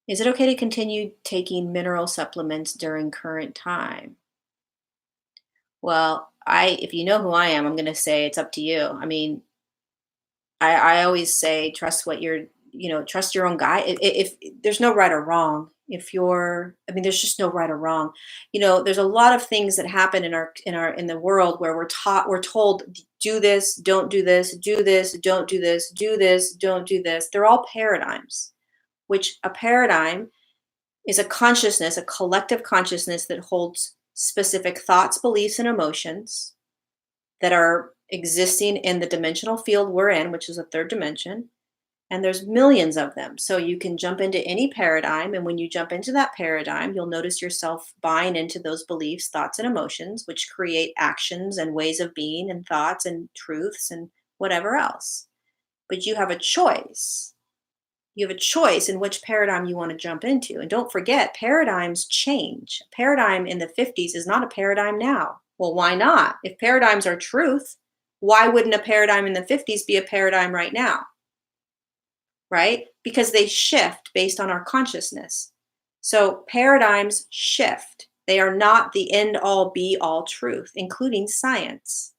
Is it okay to continue taking mineral supplements during current time? Well, if you know who I am, I'm going to say it's up to you. I mean, I always say trust what you're, trust your own guy. If there's no right or wrong, I mean, there's just no right or wrong. There's a lot of things that happen in the world where we're told, do this, don't do this, do this, don't do this, do this, don't do this. They're all paradigms, which a paradigm is a consciousness, a collective consciousness that holds specific thoughts, beliefs, and emotions that are existing in the dimensional field we're in, which is a third dimension. And there's millions of them. So you can jump into any paradigm. And when you jump into that paradigm, you'll notice yourself buying into those beliefs, thoughts, and emotions, which create actions and ways of being and thoughts and truths and whatever else. But you have a choice. You have a choice in which paradigm you want to jump into. And don't forget, paradigms change. A paradigm in the 50s is not a paradigm now. Well, why not? If paradigms are truth, why wouldn't a paradigm in the 50s be a paradigm right now? Right? Because they shift based on our consciousness. So paradigms shift. They are not the end all be all truth, including science.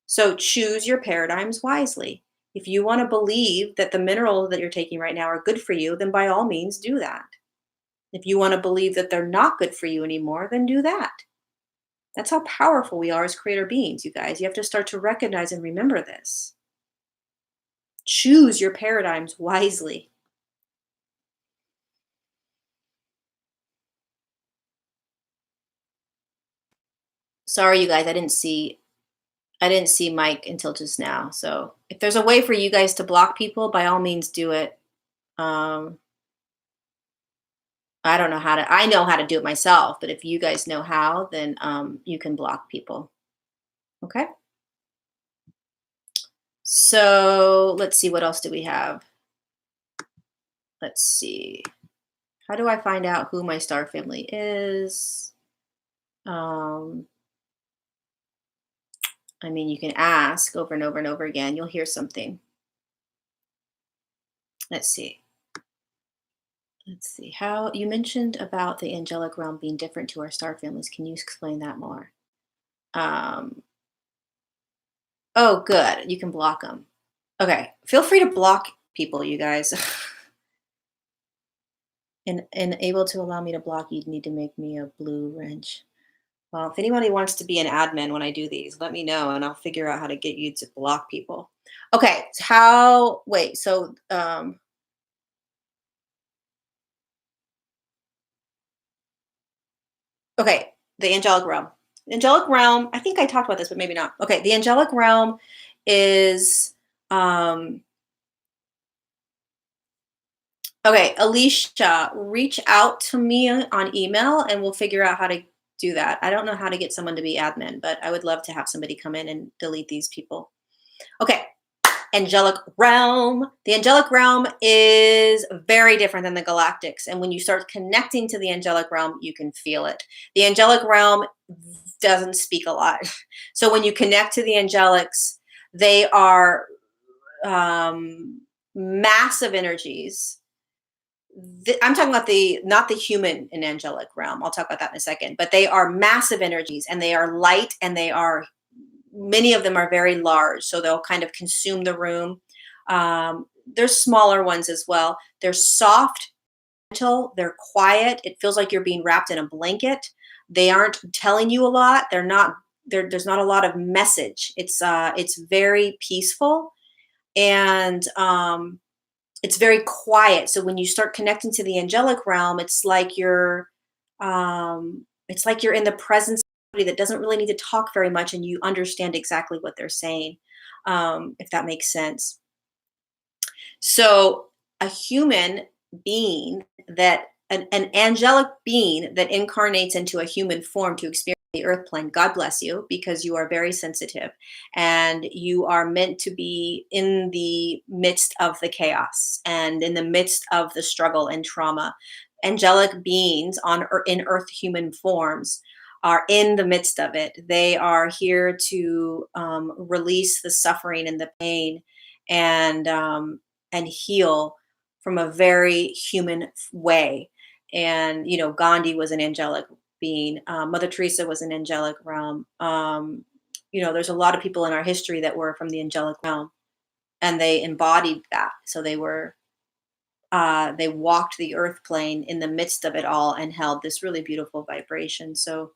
So choose your paradigms wisely. If you want to believe that the minerals that you're taking right now are good for you, then by all means do that. If you want to believe that they're not good for you anymore, then do that. That's how powerful we are as creator beings, you guys. You have to start to recognize and remember this. Choose your paradigms wisely. Sorry, you guys, I didn't see Mike until just now. So if there's a way for you guys to block people, by all means do it. I don't know how to, I know how to do it myself, but if you guys know how, then you can block people. Okay. So let's see, what else do we have? Let's see. How do I find out who my star family is? I mean, you can ask over and over and over again. You'll hear something. Let's see. Let's see. How you mentioned about the angelic realm being different to our star families. Can you explain that more? Um, oh, good. You can block them. Okay. Feel free to block people, you guys. And able to allow me to block, you'd need to make me a blue wrench. Well, if anybody wants to be an admin when I do these, let me know and I'll figure out how to get you to block people. Okay. Wait, okay. The angelic realm. Angelic realm, I think I talked about this, but maybe not. Okay. The angelic realm is, um, okay, Alicia, reach out to me on email and we'll figure out how to do that. I don't know how to get someone to be admin, but I would love to have somebody come in and delete these people. Okay, angelic realm. The angelic realm is very different than the galactics. And when you start connecting to the angelic realm, you can feel it. The angelic realm doesn't speak a lot. So when you connect to the angelics, they are massive energies. I'm talking about the not the human and angelic realm. I'll talk about that in a second. But they are massive energies, and they are light, and they are many of them are very large, so they'll kind of consume the room. There's smaller ones as well. They're soft, gentle, they're quiet. It feels like you're being wrapped in a blanket. They aren't telling you a lot. They're not there's not a lot of message. It's very peaceful, and it's very quiet. So when you start connecting to the angelic realm, it's like you're in the presence of somebody that doesn't really need to talk very much, and you understand exactly what they're saying, if that makes sense. So a human being that an angelic being that incarnates into a human form to experience the earth plane, God bless you, because you are very sensitive and you are meant to be in the midst of the chaos and in the midst of the struggle and trauma. Angelic beings in earth human forms are in the midst of it. They are here to release the suffering and the pain, and heal from a very human way. And Gandhi was an angelic being. Mother Teresa was an angelic realm. There's a lot of people in our history that were from the angelic realm, and they embodied that. So they walked the earth plane in the midst of it all and held this really beautiful vibration. So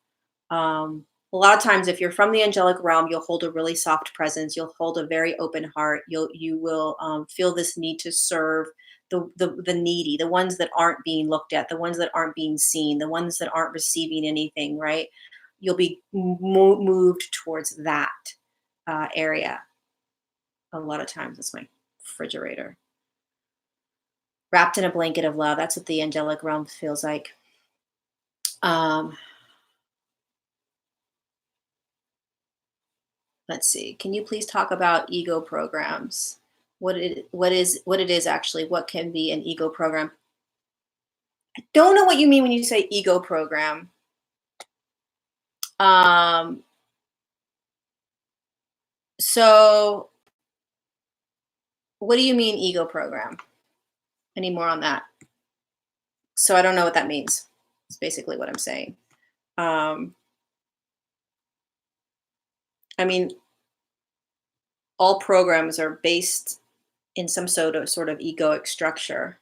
a lot of times, if you're from the angelic realm, you'll hold a really soft presence. You'll hold a very open heart. You will feel this need to serve the needy, the ones that aren't being looked at, the ones that aren't being seen, the ones that aren't receiving anything. Right? You'll be moved towards that area. A lot of times, it's my refrigerator wrapped in a blanket of love. That's what the angelic realm feels like. Um, let's see. Can you please talk about ego programs? What it is actually? What can be an ego program? Don't know what you mean when you say ego program. Um, so what do you mean ego program? Any more on that? So I don't know what that means. It's basically what I'm saying. Um, I mean, all programs are based in some sort of egoic structure.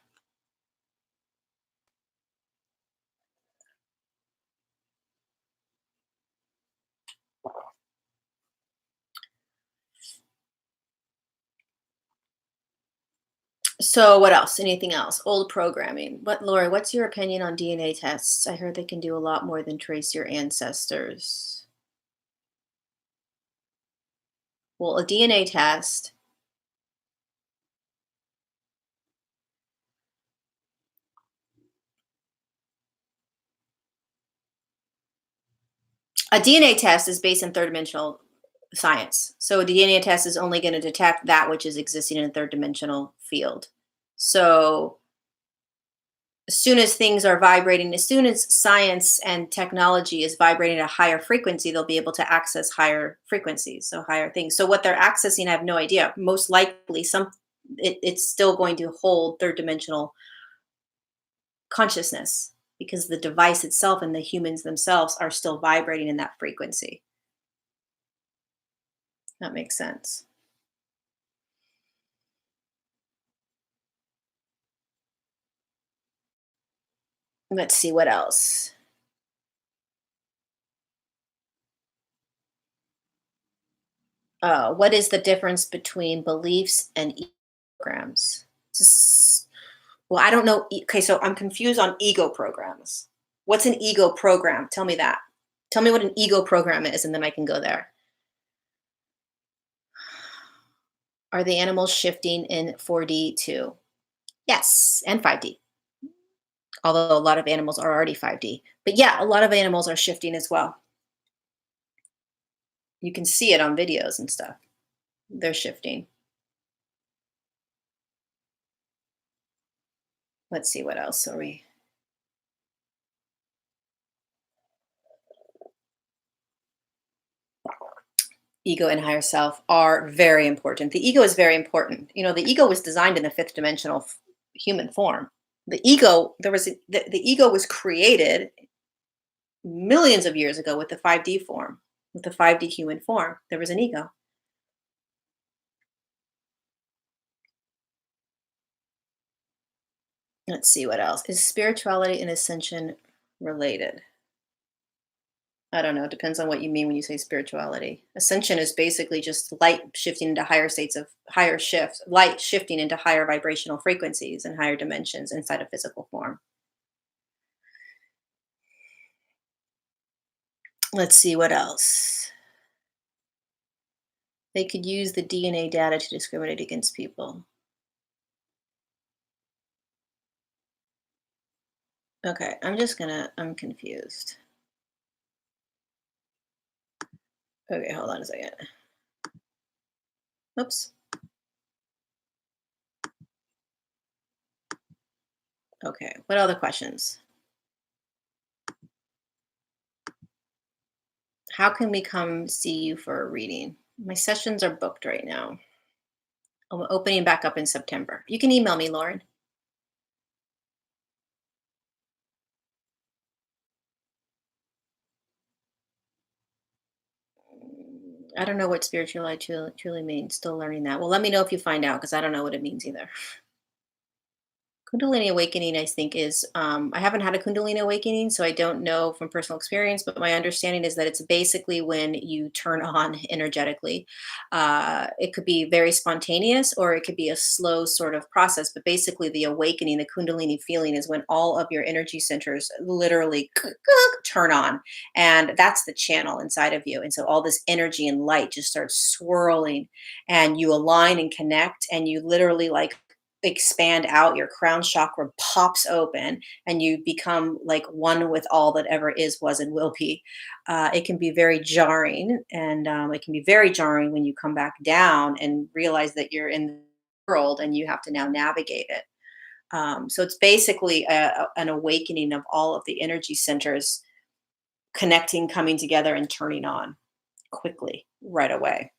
So what else? Anything else? Old programming. Lori, what's your opinion on DNA tests? I heard they can do a lot more than trace your ancestors. Well, a DNA test, a DNA test is based in third dimensional science. So a DNA test is only going to detect that which is existing in a third dimensional field. So as soon as things are vibrating, as soon as science and technology is vibrating at a higher frequency, they'll be able to access higher frequencies, so higher things. So what they're accessing, I have no idea. Most likely, it's still going to hold third dimensional consciousness because the device itself and the humans themselves are still vibrating in that frequency. That makes sense. Let's see what else. What is the difference between beliefs and programs? Well, I don't know. Okay, so I'm confused on ego programs. What's an ego program? Tell me that. Tell me what an ego program is, and then I can go there. Are the animals shifting in 4D too? Yes, and 5D. Although a lot of animals are already 5D. But yeah, a lot of animals are shifting as well. You can see it on videos and stuff. They're shifting. Let's see what else are we. Ego and higher self are very important. The ego is very important. The ego was designed in the fifth dimensional human form. The ego, the ego was created millions of years ago with the 5D form, with the 5D human form. There was an ego. Let's see what else. Is spirituality and ascension related? I don't know. It depends on what you mean when you say spirituality. Ascension is basically just light shifting into higher states of higher shifts, light shifting into higher vibrational frequencies and higher dimensions inside a physical form. Let's see what else. They could use the DNA data to discriminate against people. Okay, I'm confused. Okay, hold on a second. Oops. Okay, what other questions? How can we come see you for a reading? My sessions are booked right now. I'm opening back up in September. You can email me, Lauren. I don't know what spirituality truly means. Still learning that. Well, let me know if you find out because I don't know what it means either. Kundalini awakening, I think, is I haven't had a Kundalini awakening, so I don't know from personal experience, but my understanding is that it's basically when you turn on energetically. It could be very spontaneous or it could be a slow sort of process, but basically, the awakening, the Kundalini feeling is when all of your energy centers literally turn on. And that's the channel inside of you. And so all this energy and light just starts swirling, and you align and connect, and you literally like expand out, your crown chakra pops open and you become like one with all that ever is, was, and will be. It can be very jarring, and it can be very jarring when you come back down and realize that you're in the world and you have to now navigate it. So it's basically an awakening of all of the energy centers connecting, coming together, and turning on quickly right away.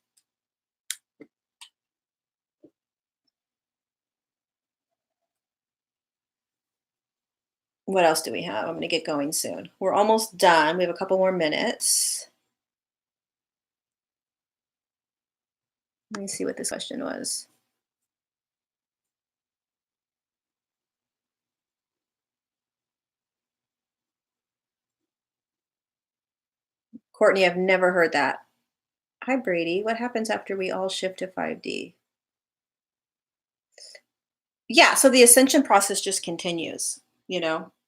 What else do we have? I'm going to get going soon. We're almost done. We have a couple more minutes. Let me see what this question was. Courtney, I've never heard that. Hi, Brady. What happens after we all shift to 5D? Yeah, so the ascension process just continues,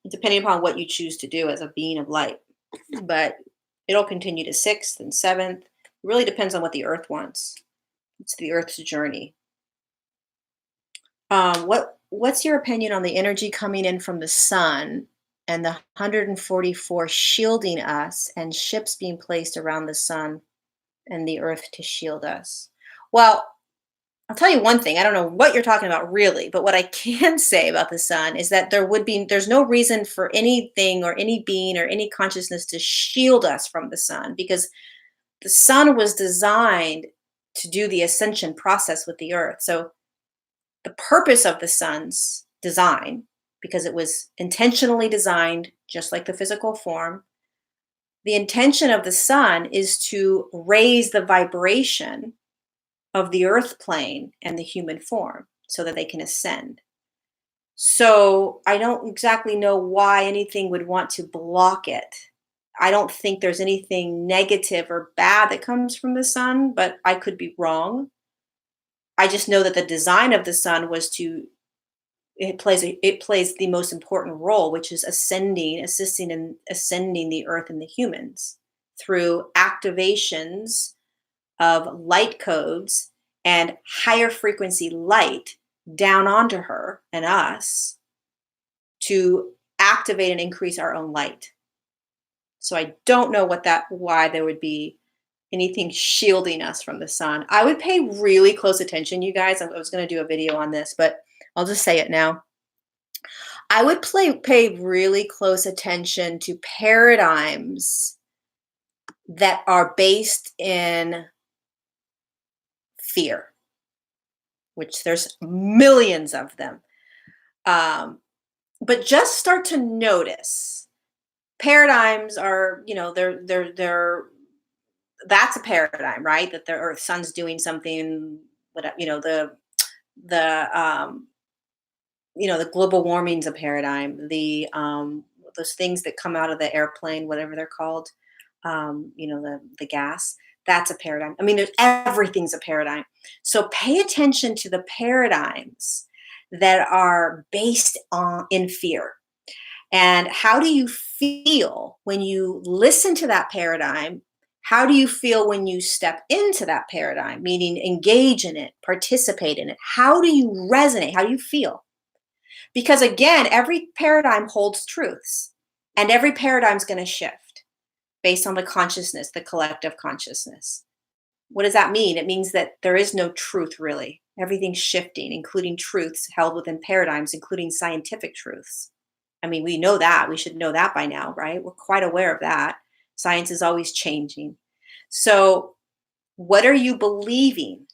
depending upon what you choose to do as a being of light. But it'll continue to sixth and seventh. It really depends on what the earth wants. It's the earth's journey. What's your opinion on the energy coming in from the sun and the 144 shielding us and ships being placed around the sun and the earth to shield us? Well, I'll tell you one thing. I don't know what you're talking about really, but what I can say about the sun is that there's no reason for anything or any being or any consciousness to shield us from the sun, because the sun was designed to do the ascension process with the earth. So the purpose of the sun's design because it was intentionally designed just like the physical form. The intention of the sun is to raise the vibration of the earth plane and the human form so that they can ascend. So I don't exactly know why anything would want to block it. I don't think there's anything negative or bad that comes from the sun, but I could be wrong. I just know that the design of the sun was to it plays the most important role, which is assisting in ascending the earth and the humans through activations of light codes and higher frequency light down onto her and us to activate and increase our own light. So I don't know why there would be anything shielding us from the sun. I would pay really close attention, you guys. I was going to do a video on this, but I'll just say it now. I would pay really close attention to paradigms that are based in fear, which there's millions of them. But just start to notice paradigms are, they're that's a paradigm, right? That the earth sun's doing something, whatever, the the global warming's a paradigm. Those things that come out of the airplane, whatever they're called, the gas, that's a paradigm. I mean, everything's a paradigm. So pay attention to the paradigms that are based in fear. And how do you feel when you listen to that paradigm? How do you feel when you step into that paradigm, meaning engage in it, participate in it? How do you resonate? How do you feel? Because again, every paradigm holds truths, and every paradigm is going to shift based on the consciousness, the collective consciousness. What does that mean? It means that there is no truth, really. Everything's shifting, including truths held within paradigms, including scientific truths. I mean, we know that. We should know that by now, right? We're quite aware of that. Science is always changing. So what are you believing?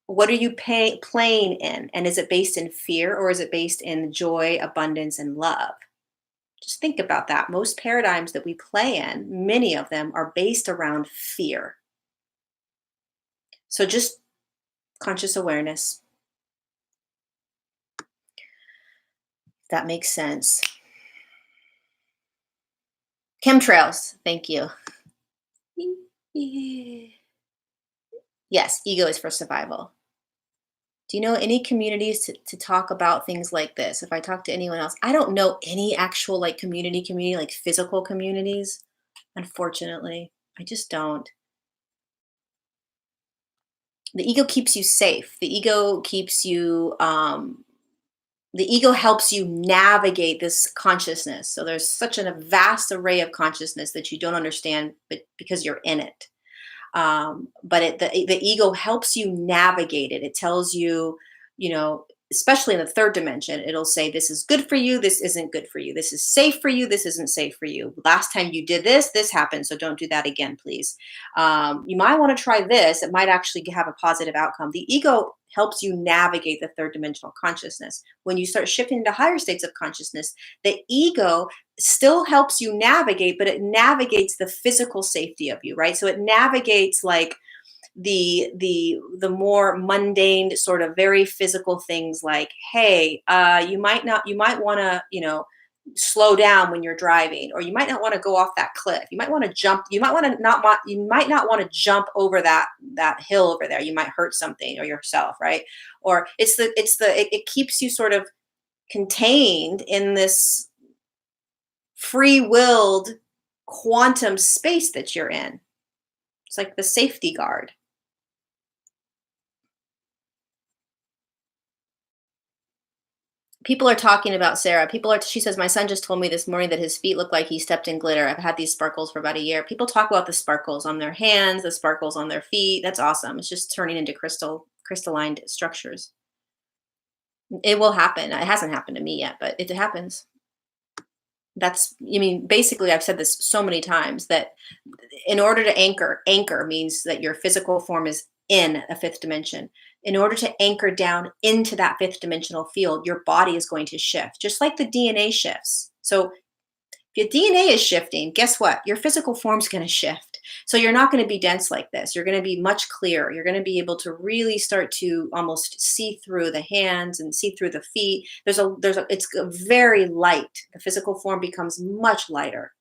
What are you playing in? And is it based in fear, or is it based in joy, abundance, and love? Just think about that. Most paradigms that we play in, many of them are based around fear. So just conscious awareness. If that makes sense. Chemtrails, thank you. Yes, ego is for survival. Do you know any communities to talk about things like this? If I talk to anyone else, I don't know any actual like community, like physical communities. Unfortunately, I just don't. The ego keeps you safe. The ego keeps you, the ego helps you navigate this consciousness. So there's such a vast array of consciousness that you don't understand, but because you're in it. But the ego helps you navigate it. It tells you, especially in the third dimension, it'll say, this is good for you. This isn't good for you. This is safe for you. This isn't safe for you. Last time you did this happened. So don't do that again, please. You might want to try this. It might actually have a positive outcome. The ego helps you navigate the third dimensional consciousness. When you start shifting into higher states of consciousness, the ego still helps you navigate, but it navigates the physical safety of you, right? So it navigates like the more mundane, sort of very physical things like, hey, you might want to, slow down when you're driving, or you might not want to go off that cliff. You might want to jump. You might not want to jump over that hill over there. You might hurt something or yourself, right? Or it keeps you sort of contained in this free-willed quantum space that you're in. It's like the safety guard. People are talking about Sarah. She says, my son just told me this morning that his feet look like he stepped in glitter. I've had these sparkles for about a year. People talk about the sparkles on their hands, the sparkles on their feet. That's awesome. It's just turning into crystalline structures. It will happen. It hasn't happened to me yet, but it happens. Basically, I've said this so many times that in order to anchor means that your physical form is in a fifth dimension. in order to anchor down into that fifth dimensional field, your body is going to shift, just like the DNA shifts. So if your DNA is shifting, guess what? Your physical form's going to shift. So you're not going to be dense like this. You're going to be much clearer. You're going to be able to really start to almost see through the hands and see through the feet. It's very light. The physical form becomes much lighter.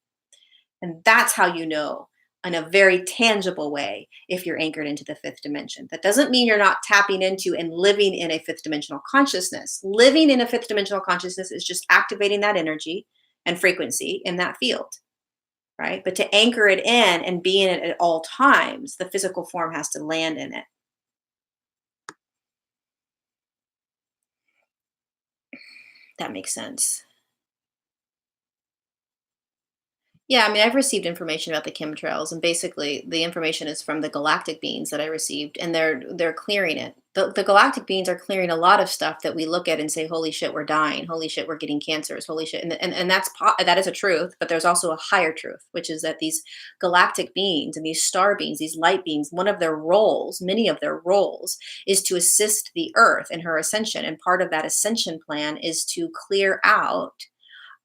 And that's how you know in a very tangible way if you're anchored into the fifth dimension. That doesn't mean you're not tapping into and living in a fifth dimensional consciousness. Living in a fifth dimensional consciousness is just activating that energy and frequency in that field, right? But to anchor it in and be in it at all times, the physical form has to land in it. That makes sense. Yeah, I mean, I've received information about the chemtrails, and basically, the information is from the galactic beings that I received, and they're clearing it. The galactic beings are clearing a lot of stuff that we look at and say, "Holy shit, we're dying! Holy shit, we're getting cancers! Holy shit!" And that is a truth, but there's also a higher truth, which is that these galactic beings and these star beings, these light beings, one of their roles, many of their roles, is to assist the Earth in her ascension, and part of that ascension plan is to clear out.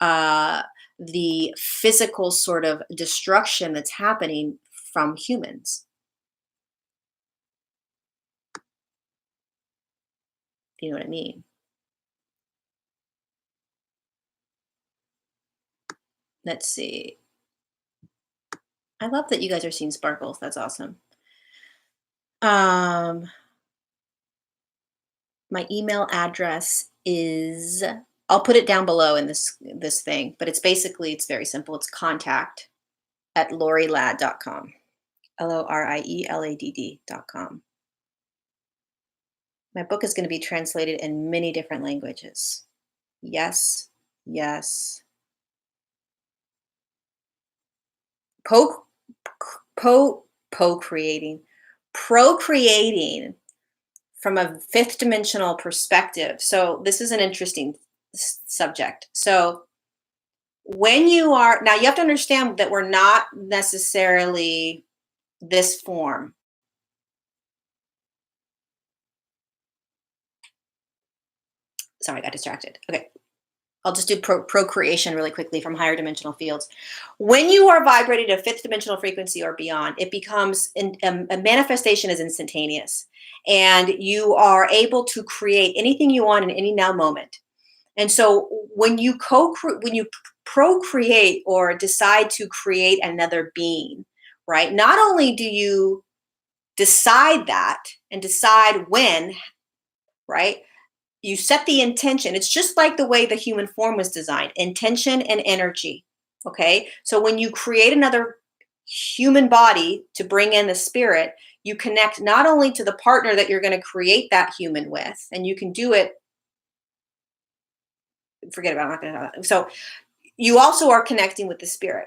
Uh, the physical sort of destruction that's happening from humans. If you know what I mean. Let's see. I love that you guys are seeing sparkles. That's awesome. Um, my email address is, I'll put it down below in this thing, but it's very simple. It's contact@loriladd.com. LORIELADD.com. My book is going to be translated in many different languages. Yes, yes. Po co-creating, procreating from a fifth dimensional perspective. So this is an interesting subject. So when you are now, you have to understand that we're not necessarily this form. Sorry, I got distracted. Okay. I'll just do procreation really quickly from higher dimensional fields. When you are vibrating a fifth dimensional frequency or beyond, it becomes a manifestation is instantaneous, and you are able to create anything you want in any now moment. And so when you procreate or decide to create another being, right? Not only do you decide that and decide when, right? You set the intention. It's just like the way the human form was designed, intention and energy. Okay. So when you create another human body to bring in the spirit, you connect not only to the partner that you're going to create that human with, and you can do it, forget about it, I'm not going to, so you also are connecting with the spirit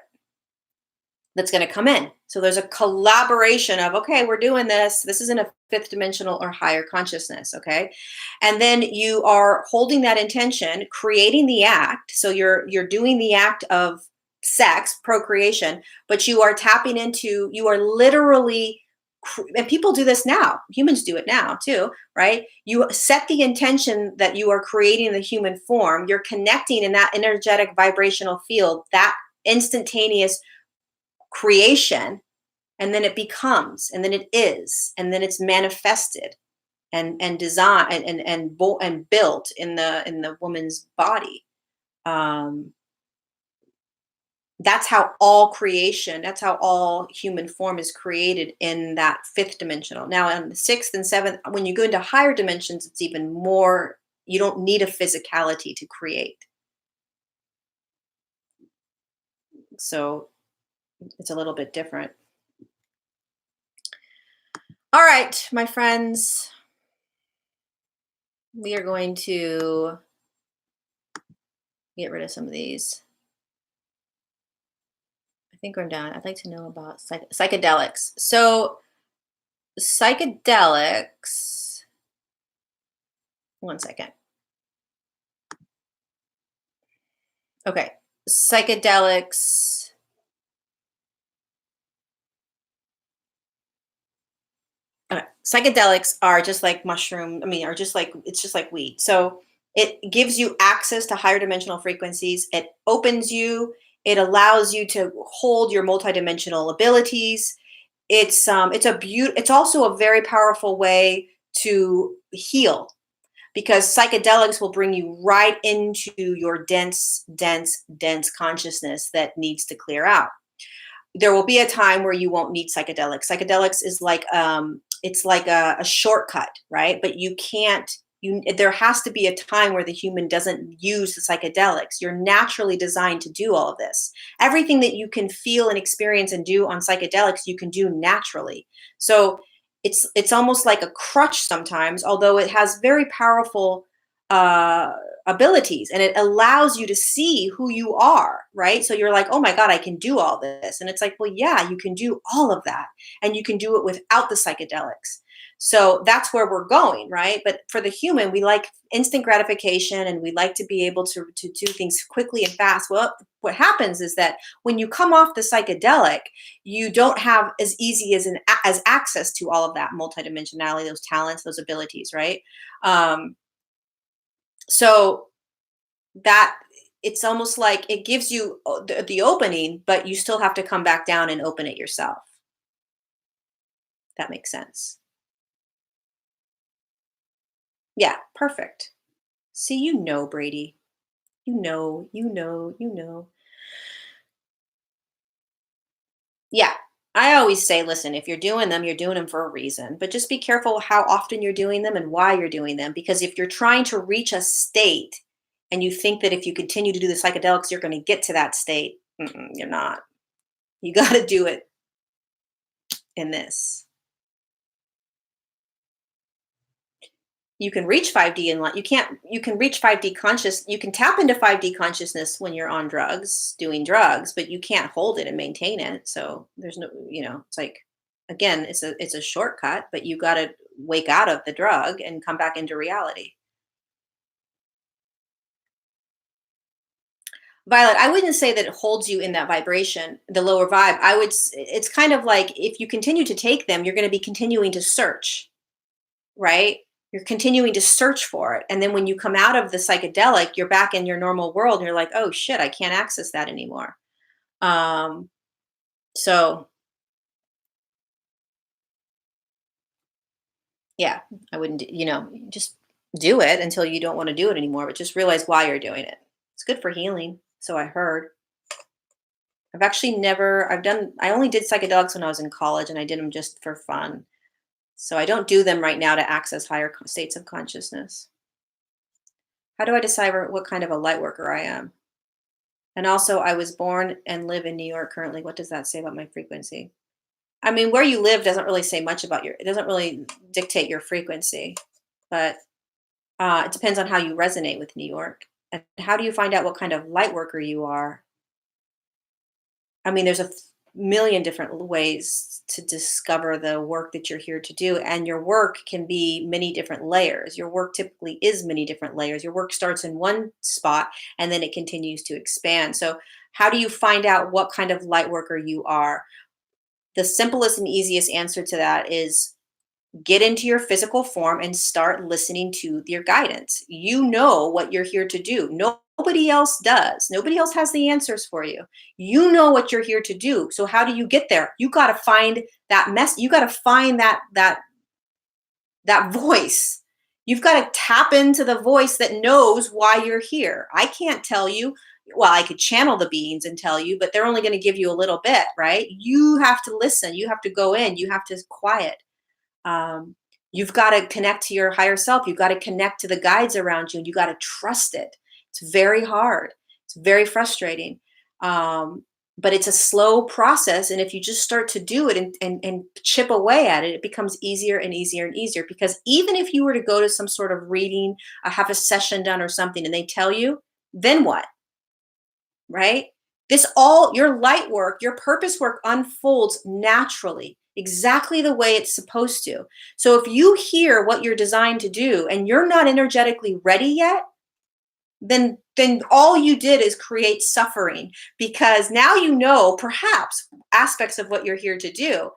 that's going to come in. So there's a collaboration of, okay, we're doing this. This is in a fifth dimensional or higher consciousness. Okay. And then you are holding that intention, creating the act. So you're doing the act of sex, procreation, but you are tapping into, you are literally, and people do this now. Humans do it now too, right? You set the intention that you are creating the human form. You're connecting in that energetic vibrational field, that instantaneous creation, and then it becomes, and then it is, and then it's manifested and designed and built in the woman's body. That's how all creation, that's how all human form is created in that fifth dimensional. Now on the sixth and seventh, when you go into higher dimensions, it's even more, you don't need a physicality to create. So it's a little bit different. All right, my friends, we are going to get rid of some of these. I think we're done. I'd like to know about psychedelics. So psychedelics, one second. Okay, psychedelics. Psychedelics are just like mushroom. I mean, are just like it's just like weed. So it gives you access to higher dimensional frequencies. It opens you. It allows you to hold your multidimensional abilities. It's also a very powerful way to heal because psychedelics will bring you right into your dense consciousness that needs to clear out. There will be a time where you won't need psychedelics. Psychedelics is like it's like a shortcut, right? But you can't. There has to be a time where the human doesn't use the psychedelics. You're naturally designed to do all of this. Everything that you can feel and experience and do on psychedelics, you can do naturally. So it's almost like a crutch sometimes, although it has very powerful uh, abilities and it allows you to see who you are, right? So you're like, oh my God, I can do all this. And it's like, well, yeah, you can do all of that. And you can do it without the psychedelics. So that's where we're going, right? But for the human, we like instant gratification and we like to be able to do things quickly and fast. Well, what happens is that when you come off the psychedelic, you don't have as easy as access to all of that multidimensionality, those talents, those abilities, right? Um, so that it's almost like it gives you the opening, but you still have to come back down and open it yourself. That makes sense. Yeah, perfect. See, Brady. You know. Yeah. I always say, listen, if you're doing them for a reason, but just be careful how often you're doing them and why you're doing them. Because if you're trying to reach a state and you think that if you continue to do the psychedelics, you're going to get to that state, you're not. You got to do it in this. You can reach 5D and you can't you can reach 5D conscious you can tap into 5D consciousness when you're on drugs, doing drugs, but you can't hold it and maintain it. So there's no, it's like again, it's a shortcut, but you got to wake out of the drug and come back into reality. Violet, I wouldn't say that it holds you in that vibration, the lower vibe. It's kind of like if you continue to take them, you're going to be continuing to search, right? You're continuing to search for it. And then when you come out of the psychedelic, you're back in your normal world and you're like, oh shit, I can't access that anymore. Um, so yeah, I wouldn't, just do it until you don't want to do it anymore, but just realize why you're doing it. It's good for healing. So I heard. I've actually never, I only did psychedelics when I was in college and I did them just for fun. So I don't do them right now to access higher states of consciousness. How do I decide what kind of a light worker I am? And also, I was born and live in New York currently. What does that say about my frequency? I mean, where you live doesn't really say much about it doesn't really dictate your frequency, but it depends on how you resonate with New York. And how do you find out what kind of light worker you are? I mean, there's million different ways to discover the work that you're here to do. And your work can be many different layers. Your work typically is many different layers. Your work starts in one spot and then it continues to expand. So, how do you find out what kind of light worker you are? The simplest and easiest answer to that is get into your physical form and start listening to your guidance. You know what you're here to do. Nobody else does. Nobody else has the answers for you. You know what you're here to do. So how do you get there? You got to find that you got to find that voice. You've got to tap into the voice that knows why you're here. I can't tell you. Well, I could channel the beings and tell you, but they're only going to give you a little bit, right? You have to listen. You have to go in. You have to quiet. um, you've got to connect to your higher self. You've got to connect to the guides around you and you got to trust it. It's very hard. It's very frustrating. But it's a slow process. And if you just start to do it and chip away at it, it becomes easier and easier and easier. Because even if you were to go to some sort of reading, have a session done or something, and they tell you, then what? Right? Your light work, your purpose work unfolds naturally, exactly the way it's supposed to. So if you hear what you're designed to do and you're not energetically ready yet, then all you did is create suffering because now you know perhaps aspects of what you're here to do.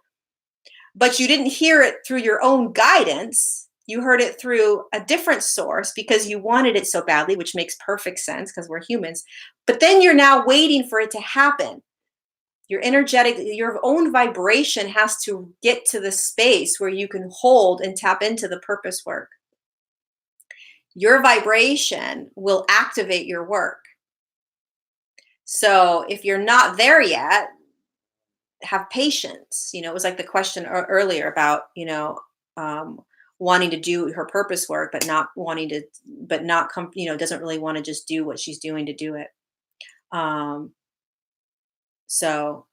but you didn't hear it through your own guidance. You heard it through a different source because you wanted it so badly, which makes perfect sense because we're humans. But then you're now waiting for it to happen. Your energetic, your own vibration has to get to the space where you can hold and tap into the purpose work. Your vibration will activate your work. So if you're not there yet, have patience. It was like the question earlier about, um, wanting to do her purpose work, but not wanting to, but not come, doesn't really want to just do what she's doing to do it. Um, so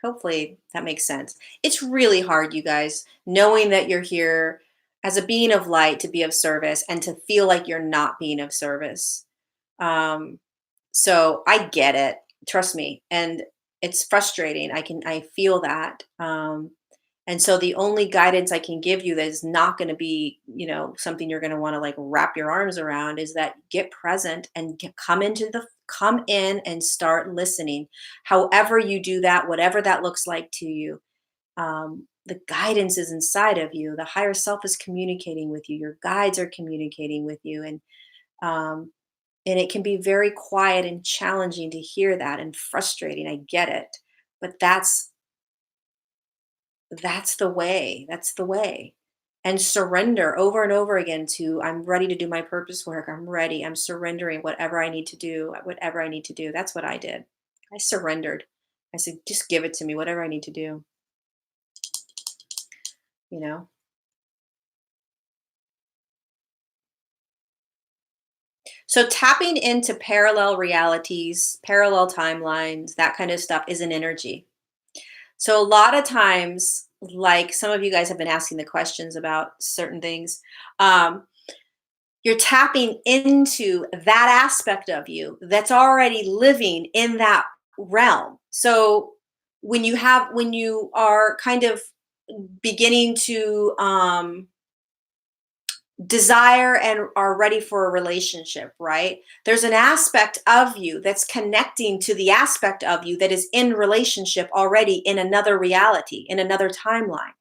hopefully that makes sense. It's really hard, you guys, knowing that you're here as a being of light to be of service and to feel like you're not being of service. Um, so I get it. Trust me. And it's frustrating. I feel that. And so the only guidance I can give you that is not going to be, something you're going to want to like wrap your arms around is that get present and come in and start listening. However you do that, whatever that looks like to you, the guidance is inside of you. The higher self is communicating with you. Your guides are communicating with you, um, and it can be very quiet and challenging to hear that and frustrating. I get it, but that's the way. That's the way. And surrender over and over again to I'm ready to do my purpose work. I'm ready. I'm surrendering whatever I need to do, whatever I need to do. That's what I did. I surrendered. I said, just give it to me, whatever I need to do, you know? So tapping into parallel realities, parallel timelines, that kind of stuff is an energy. So a lot of times, like some of you guys have been asking the questions about certain things, um, you're tapping into that aspect of you that's already living in that realm. So when you are kind of beginning to desire and are ready for a relationship, right? There's an aspect of you that's connecting to the aspect of you that is in relationship already in another reality, in another timeline.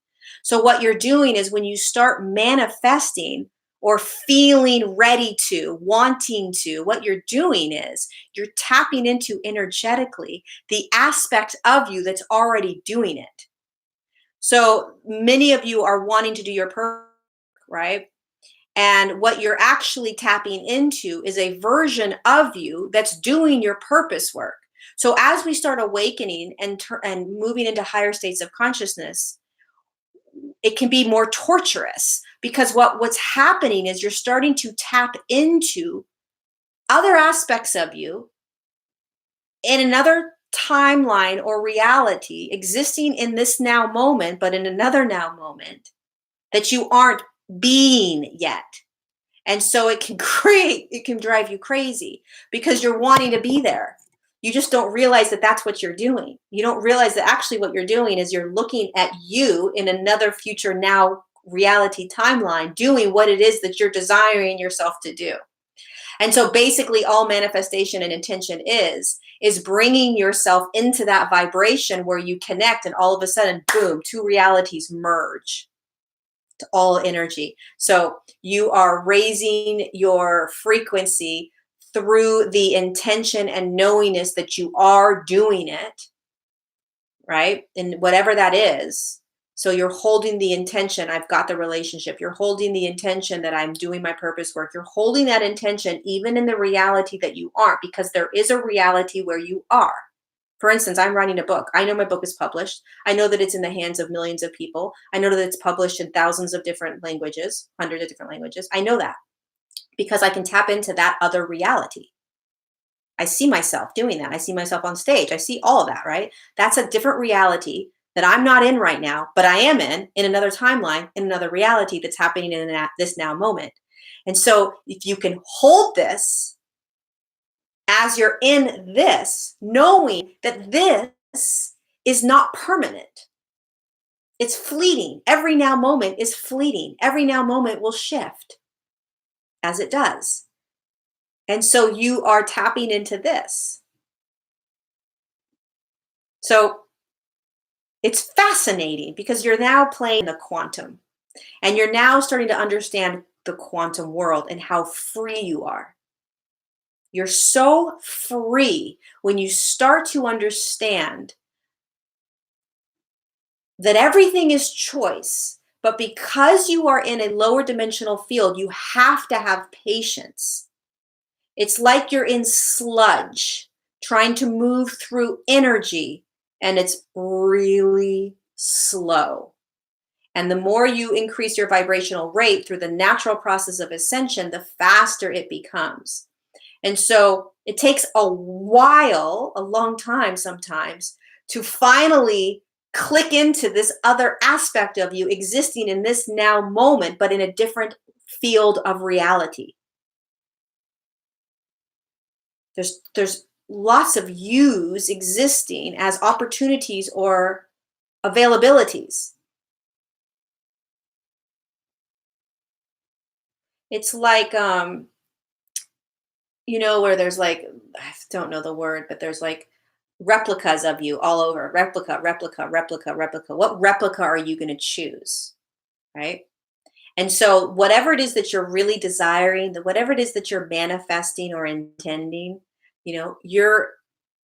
So, what you're doing is when you start manifesting or feeling ready to, wanting to, what you're doing is you're tapping into energetically the aspect of you that's already doing it. So, many of you are wanting to do your purpose, right? And what you're actually tapping into is a version of you that's doing your purpose work. So as we start awakening and moving into higher states of consciousness, it can be more torturous because what's happening is you're starting to tap into other aspects of you in another timeline or reality existing in this now moment, but in another now moment that you aren't being yet. And so it can drive you crazy because you're wanting to be there. You just don't realize that that's what you're doing. You don't realize that actually what you're doing is you're looking at you in another future now reality timeline doing what it is that you're desiring yourself to do. And so basically all manifestation and intention is bringing yourself into that vibration where you connect and all of a sudden boom, two realities merge to all energy. So you are raising your frequency through the intention and knowingness that you are doing it, right? And whatever that is. So you're holding the intention, I've got the relationship. You're holding the intention that I'm doing my purpose work. You're holding that intention even in the reality that you aren't, because there is a reality where you are. For instance, I'm writing a book. I know my book is published. I know that it's in the hands of millions of people. I know that it's published in thousands of different languages, hundreds of different languages. I know that because I can tap into that other reality. I see myself doing that. I see myself on stage. I see all of that, right? That's a different reality that I'm not in right now, but I am in another timeline, in another reality that's happening in this now moment. And so if you can hold this as you're in this, knowing that this is not permanent. It's fleeting. Every now moment is fleeting. Every now moment will shift as it does. And so you are tapping into this. So it's fascinating because you're now playing the quantum and you're now starting to understand the quantum world and how free you are. You're so free when you start to understand that everything is choice. But because you are in a lower dimensional field, you have to have patience. It's like you're in sludge trying to move through energy, and it's really slow. And the more you increase your vibrational rate through the natural process of ascension, the faster it becomes. And so it takes a while, a long time sometimes, to finally click into this other aspect of you existing in this now moment, but in a different field of reality. There's lots of yous existing as opportunities or availabilities. It's like where there's like, I don't know the word, but there's like replicas of you all over. Replica, replica, replica, replica. What replica are you going to choose? Right. And so, whatever it is that you're really desiring, whatever it is that you're manifesting or intending, you're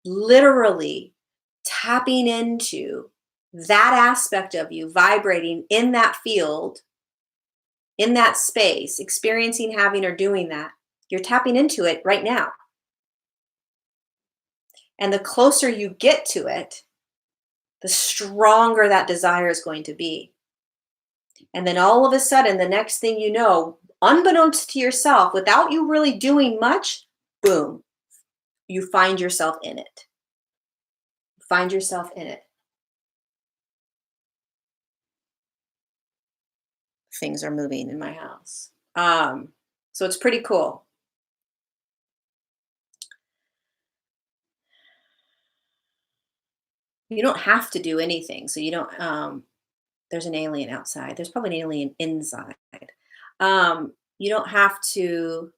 literally tapping into that aspect of you, vibrating in that field, in that space, experiencing, having, or doing that. You're tapping into it right now. And the closer you get to it, the stronger that desire is going to be. And then all of a sudden, the next thing you know, unbeknownst to yourself, without you really doing much, boom, you find yourself in it. Find yourself in it. Things are moving in my house. So it's pretty cool. You don't have to do anything. So you don't, there's an alien outside. There's probably an alien inside. You don't have to,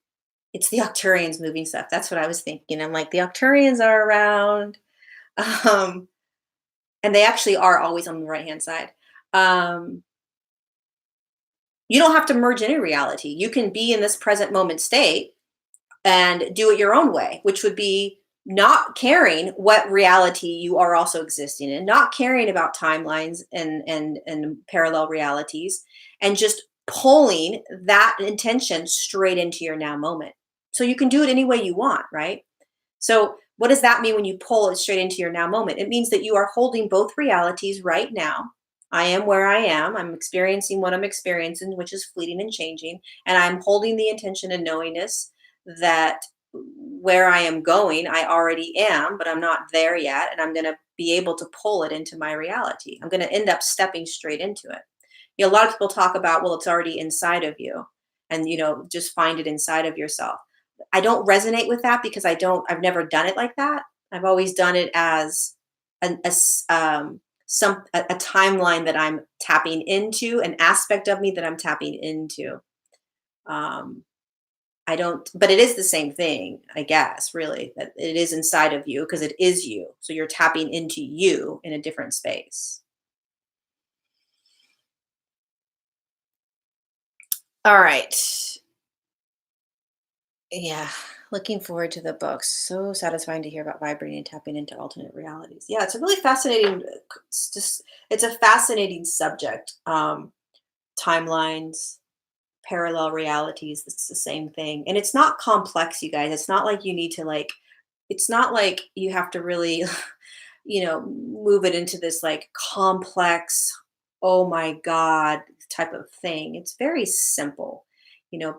it's the Octurians moving stuff. That's what I was thinking. I'm like, the Octurians are around. Um, and they actually are always on the right hand side. Um, you don't have to merge any reality. You can be in this present moment state and do it your own way, which would be not caring what reality you are also existing in, not caring about timelines and parallel realities, and just pulling that intention straight into your now moment. So you can do it any way you want, right? So what does that mean when you pull it straight into your now moment? It means that you are holding both realities right now. I am where I am. I'm experiencing what I'm experiencing, which is fleeting and changing. And I'm holding the intention and knowingness that where I am going, I already am, but I'm not there yet. And I'm going to be able to pull it into my reality. I'm going to end up stepping straight into it. A lot of people talk about, well, it's already inside of you and, just find it inside of yourself. I don't resonate with that because I've never done it like that. I've always done it as a timeline that I'm tapping into, an aspect of me that I'm tapping into. I don't, but it is the same thing, I guess, really, that it is inside of you because it is you. So you're tapping into you in a different space. All right. Yeah, looking forward to the books. So satisfying to hear about vibrating and tapping into alternate realities. Yeah, it's a really fascinating. It's a fascinating subject. Timelines, parallel realities. It's the same thing, and it's not complex, you guys. It's not like you need to like. It's not like you have to really, move it into this like complex. Oh my God, type of thing. It's very simple.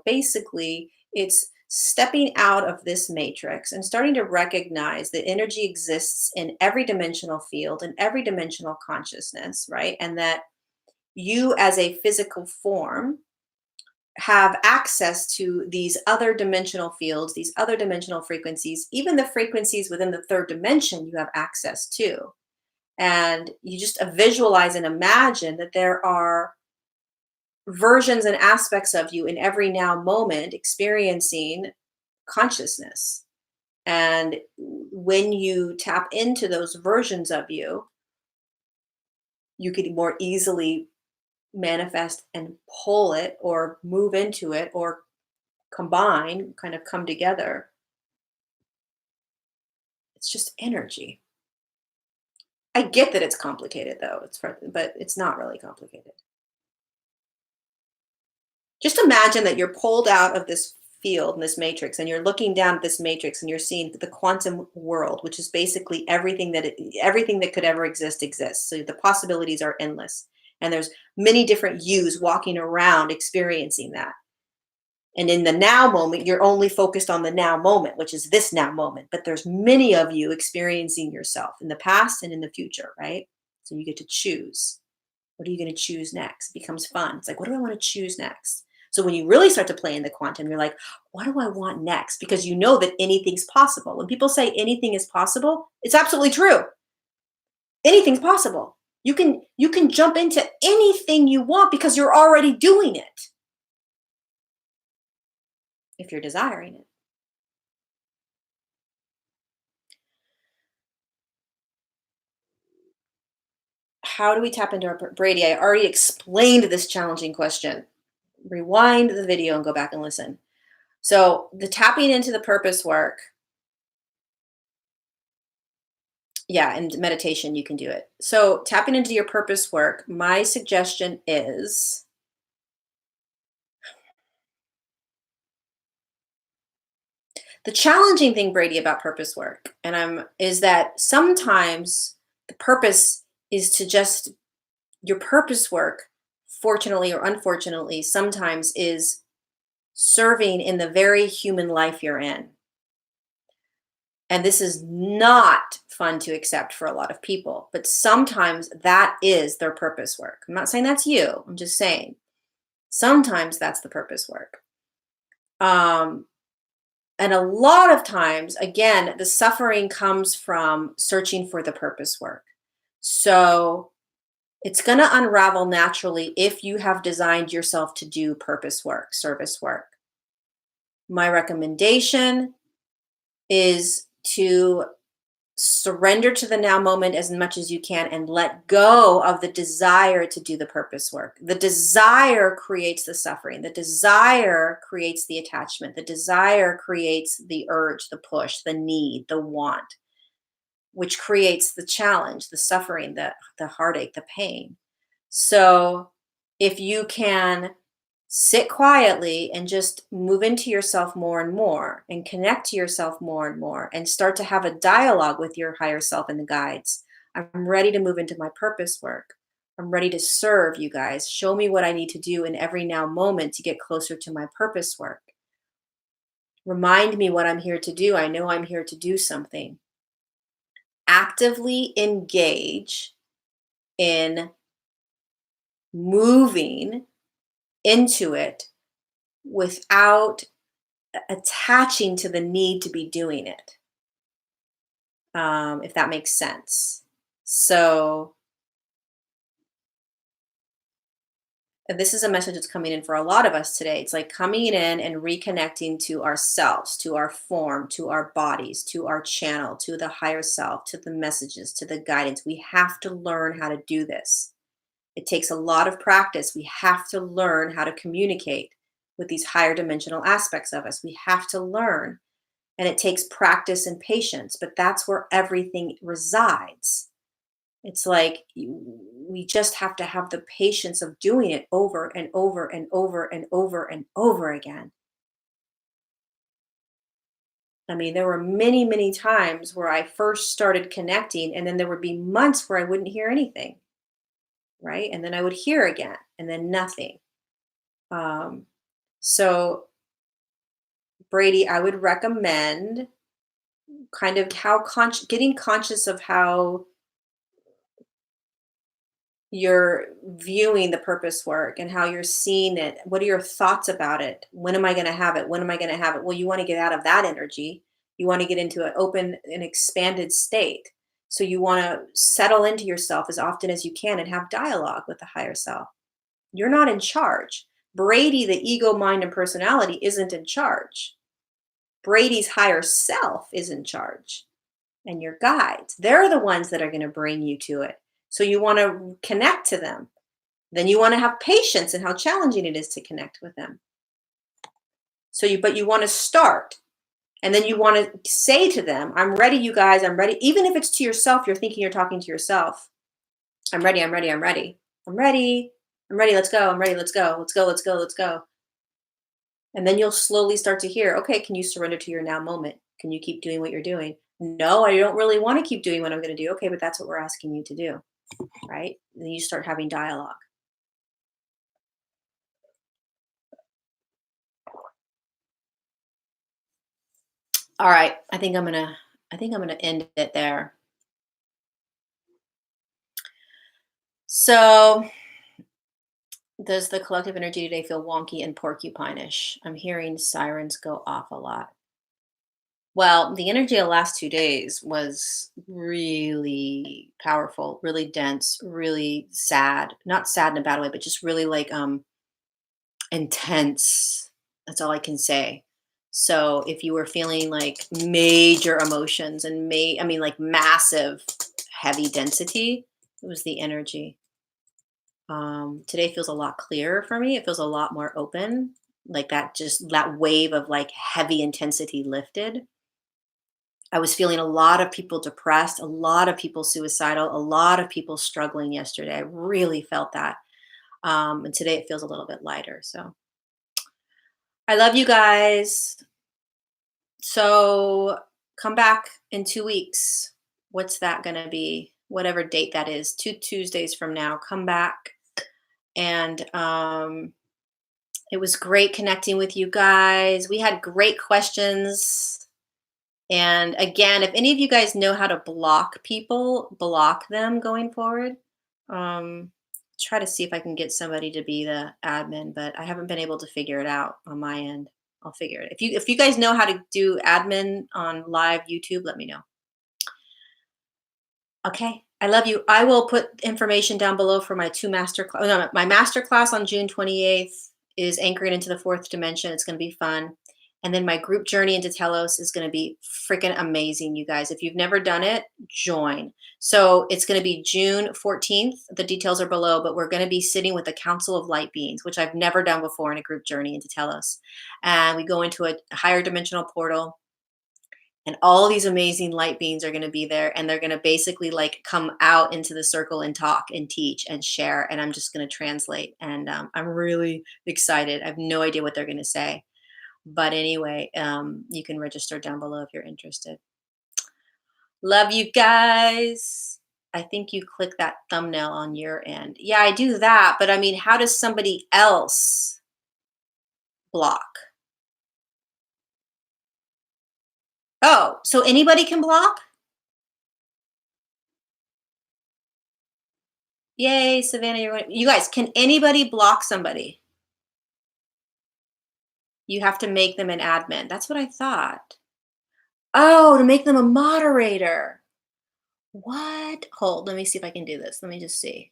Basically, it's stepping out of this matrix and starting to recognize that energy exists in every dimensional field and every dimensional consciousness, right? And that you, as a physical form, have access to these other dimensional fields, these other dimensional frequencies, even the frequencies within the third dimension, you have access to. And you just visualize and imagine that there are versions and aspects of you in every now moment experiencing consciousness. And when you tap into those versions of you, you could more easily manifest and pull it or move into it or combine, kind of come together. It's just energy. I get that it's complicated though. But it's not really complicated. Just imagine that you're pulled out of this field in this matrix and you're looking down at this matrix and you're seeing the quantum world, which is basically everything that could ever exist exists. So the possibilities are endless. And there's many different yous walking around experiencing that. And in the now moment, you're only focused on the now moment, which is this now moment. But there's many of you experiencing yourself in the past and in the future, right? So you get to choose. What are you going to choose next? It becomes fun. It's like, what do I want to choose next? So when you really start to play in the quantum, you're like, what do I want next? Because you know that anything's possible. When people say anything is possible, it's absolutely true. Anything's possible. You can jump into anything you want because you're already doing it if you're desiring it. How do we tap into our Brady? I already explained this challenging question. Rewind the video and go back and listen. So the tapping into the purpose work, yeah, and meditation, you can do it. So tapping into your purpose work, my suggestion is the challenging thing, Brady, about purpose work, is that sometimes the purpose is to just your purpose work, fortunately or unfortunately, sometimes is serving in the very human life you're in. And this is not fun to accept for a lot of people, but sometimes that is their purpose work. I'm not saying that's you. I'm just saying sometimes that's the purpose work. Um, and a lot of times, again, the suffering comes from searching for the purpose work. So it's going to unravel naturally if you have designed yourself to do purpose work, service work. My recommendation is to surrender to the now moment as much as you can and let go of the desire to do the purpose work. The desire creates the suffering. The desire creates the attachment. The desire creates the urge, the push, the need, the want, which creates the challenge, the suffering, the heartache, the pain. So if you can sit quietly and just move into yourself more and more and connect to yourself more and more and start to have a dialogue with your higher self and the guides. I'm ready to move into my purpose work. I'm ready to serve you guys. Show me what I need to do in every now moment to get closer to my purpose work. Remind me what I'm here to do. I know I'm here to do something. Actively engage in moving into it without attaching to the need to be doing it, if that makes sense. So this is a message that's coming in for a lot of us today. It's like coming in and reconnecting to ourselves, to our form, to our bodies, to our channel, to the higher self, to the messages, to the guidance. We have to learn how to do this. It takes a lot of practice. We have to learn how to communicate with these higher dimensional aspects of us. We have to learn. And it takes practice and patience, but that's where everything resides. It's like we just have to have the patience of doing it over and over and over and over and over again. I mean, there were many, many times where I first started connecting, and then there would be months where I wouldn't hear anything, right? And then I would hear again, and then nothing. Um, so, Brady, I would recommend kind of getting conscious of how you're viewing the purpose work and how you're seeing it. What are your thoughts about it? When am I going to have it? When am I going to have it? Well, you want to get out of that energy. You want to get into an open and expanded state. So you want to settle into yourself as often as you can and have dialogue with the higher self. You're not in charge. Brady, the ego, mind, and personality, isn't in charge. Brady's higher self is in charge, and your guides. They're the ones that are going to bring you to it. So you want to connect to them. Then you want to have patience in how challenging it is to connect with them. But you want to start. And then you want to say to them, I'm ready, you guys, I'm ready. Even if it's to yourself, you're thinking you're talking to yourself. I'm ready, I'm ready, I'm ready. I'm ready. I'm ready. Let's go. I'm ready. Let's go. Let's go. Let's go. Let's go. And then you'll slowly start to hear, okay, can you surrender to your now moment? Can you keep doing what you're doing? No, I don't really want to keep doing what I'm going to do. Okay, but that's what we're asking you to do, right? Then you start having dialogue. All right, I think I'm gonna end it there. So, does the collective energy today feel wonky and porcupine-ish? I'm hearing sirens go off a lot. Well, the energy of the last 2 days was really powerful, really dense, really sad. Not sad in a bad way, but just really like intense. That's all I can say. So if you were feeling like major emotions and like massive heavy density, it was the energy. Today feels a lot clearer for me. It feels a lot more open. Like that wave of like heavy intensity lifted. I was feeling a lot of people depressed, a lot of people suicidal, a lot of people struggling yesterday. I really felt that. And today it feels a little bit lighter. So I love you guys. So come back in 2 weeks. What's that going to be? Whatever date that is, 2 Tuesdays from now. Come back. And it was great connecting with you guys. We had great questions. And again, if any of you guys know how to block people, block them going forward. Um, Try to see if I can get somebody to be the admin, but I haven't been able to figure it out on my end. I'll figure it. If you guys know how to do admin on live YouTube, let me know. Okay. I love you. I will put information down below for my two master class. No, my master class on June 28th is anchoring into the fourth dimension. It's going to be fun. And then my group journey into Telos is going to be freaking amazing, you guys. If you've never done it, join. So it's going to be June 14th. The details are below, but we're going to be sitting with the Council of Light Beings, which I've never done before in a group journey into Telos. And we go into a higher dimensional portal, and all these amazing light beings are going to be there, and they're going to basically like come out into the circle and talk and teach and share, and I'm just going to translate. And I'm really excited. I have no idea what they're going to say, but anyway, you can register down below if you're interested. Love you guys. I think you click that thumbnail on your end. Yeah, I do that, but I mean, how does somebody else block? Oh, so anybody can block? Yay, Savannah, you guys, can anybody block somebody? You have to make them an admin. That's what I thought. Oh, to make them a moderator. What? Hold, let me see if I can do this. Let me just see.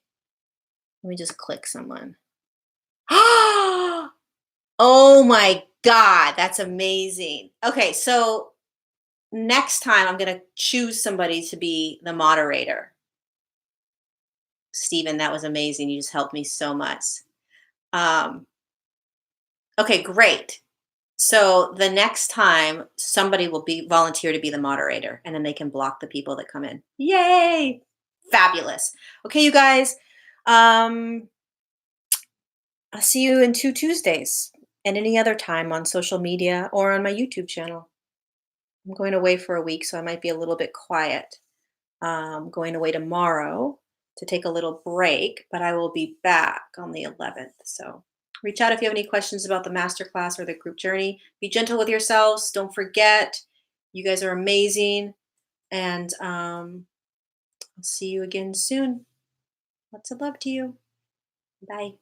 Let me just click someone. Oh my God, that's amazing. Okay, so next time I'm going to choose somebody to be the moderator. Stephen, that was amazing. You just helped me so much. Um, okay, great. So the next time somebody will be volunteer to be the moderator, and then they can block the people that come in. Yay! Fabulous. Okay, you guys. Um, I'll see you in 2 Tuesdays and any other time on social media or on my YouTube channel. I'm going away for a week, so I might be a little bit quiet. Going away tomorrow to take a little break, but I will be back on the 11th. So reach out if you have any questions about the masterclass or the group journey. Be gentle with yourselves. Don't forget, you guys are amazing. And I'll see you again soon. Lots of love to you. Bye.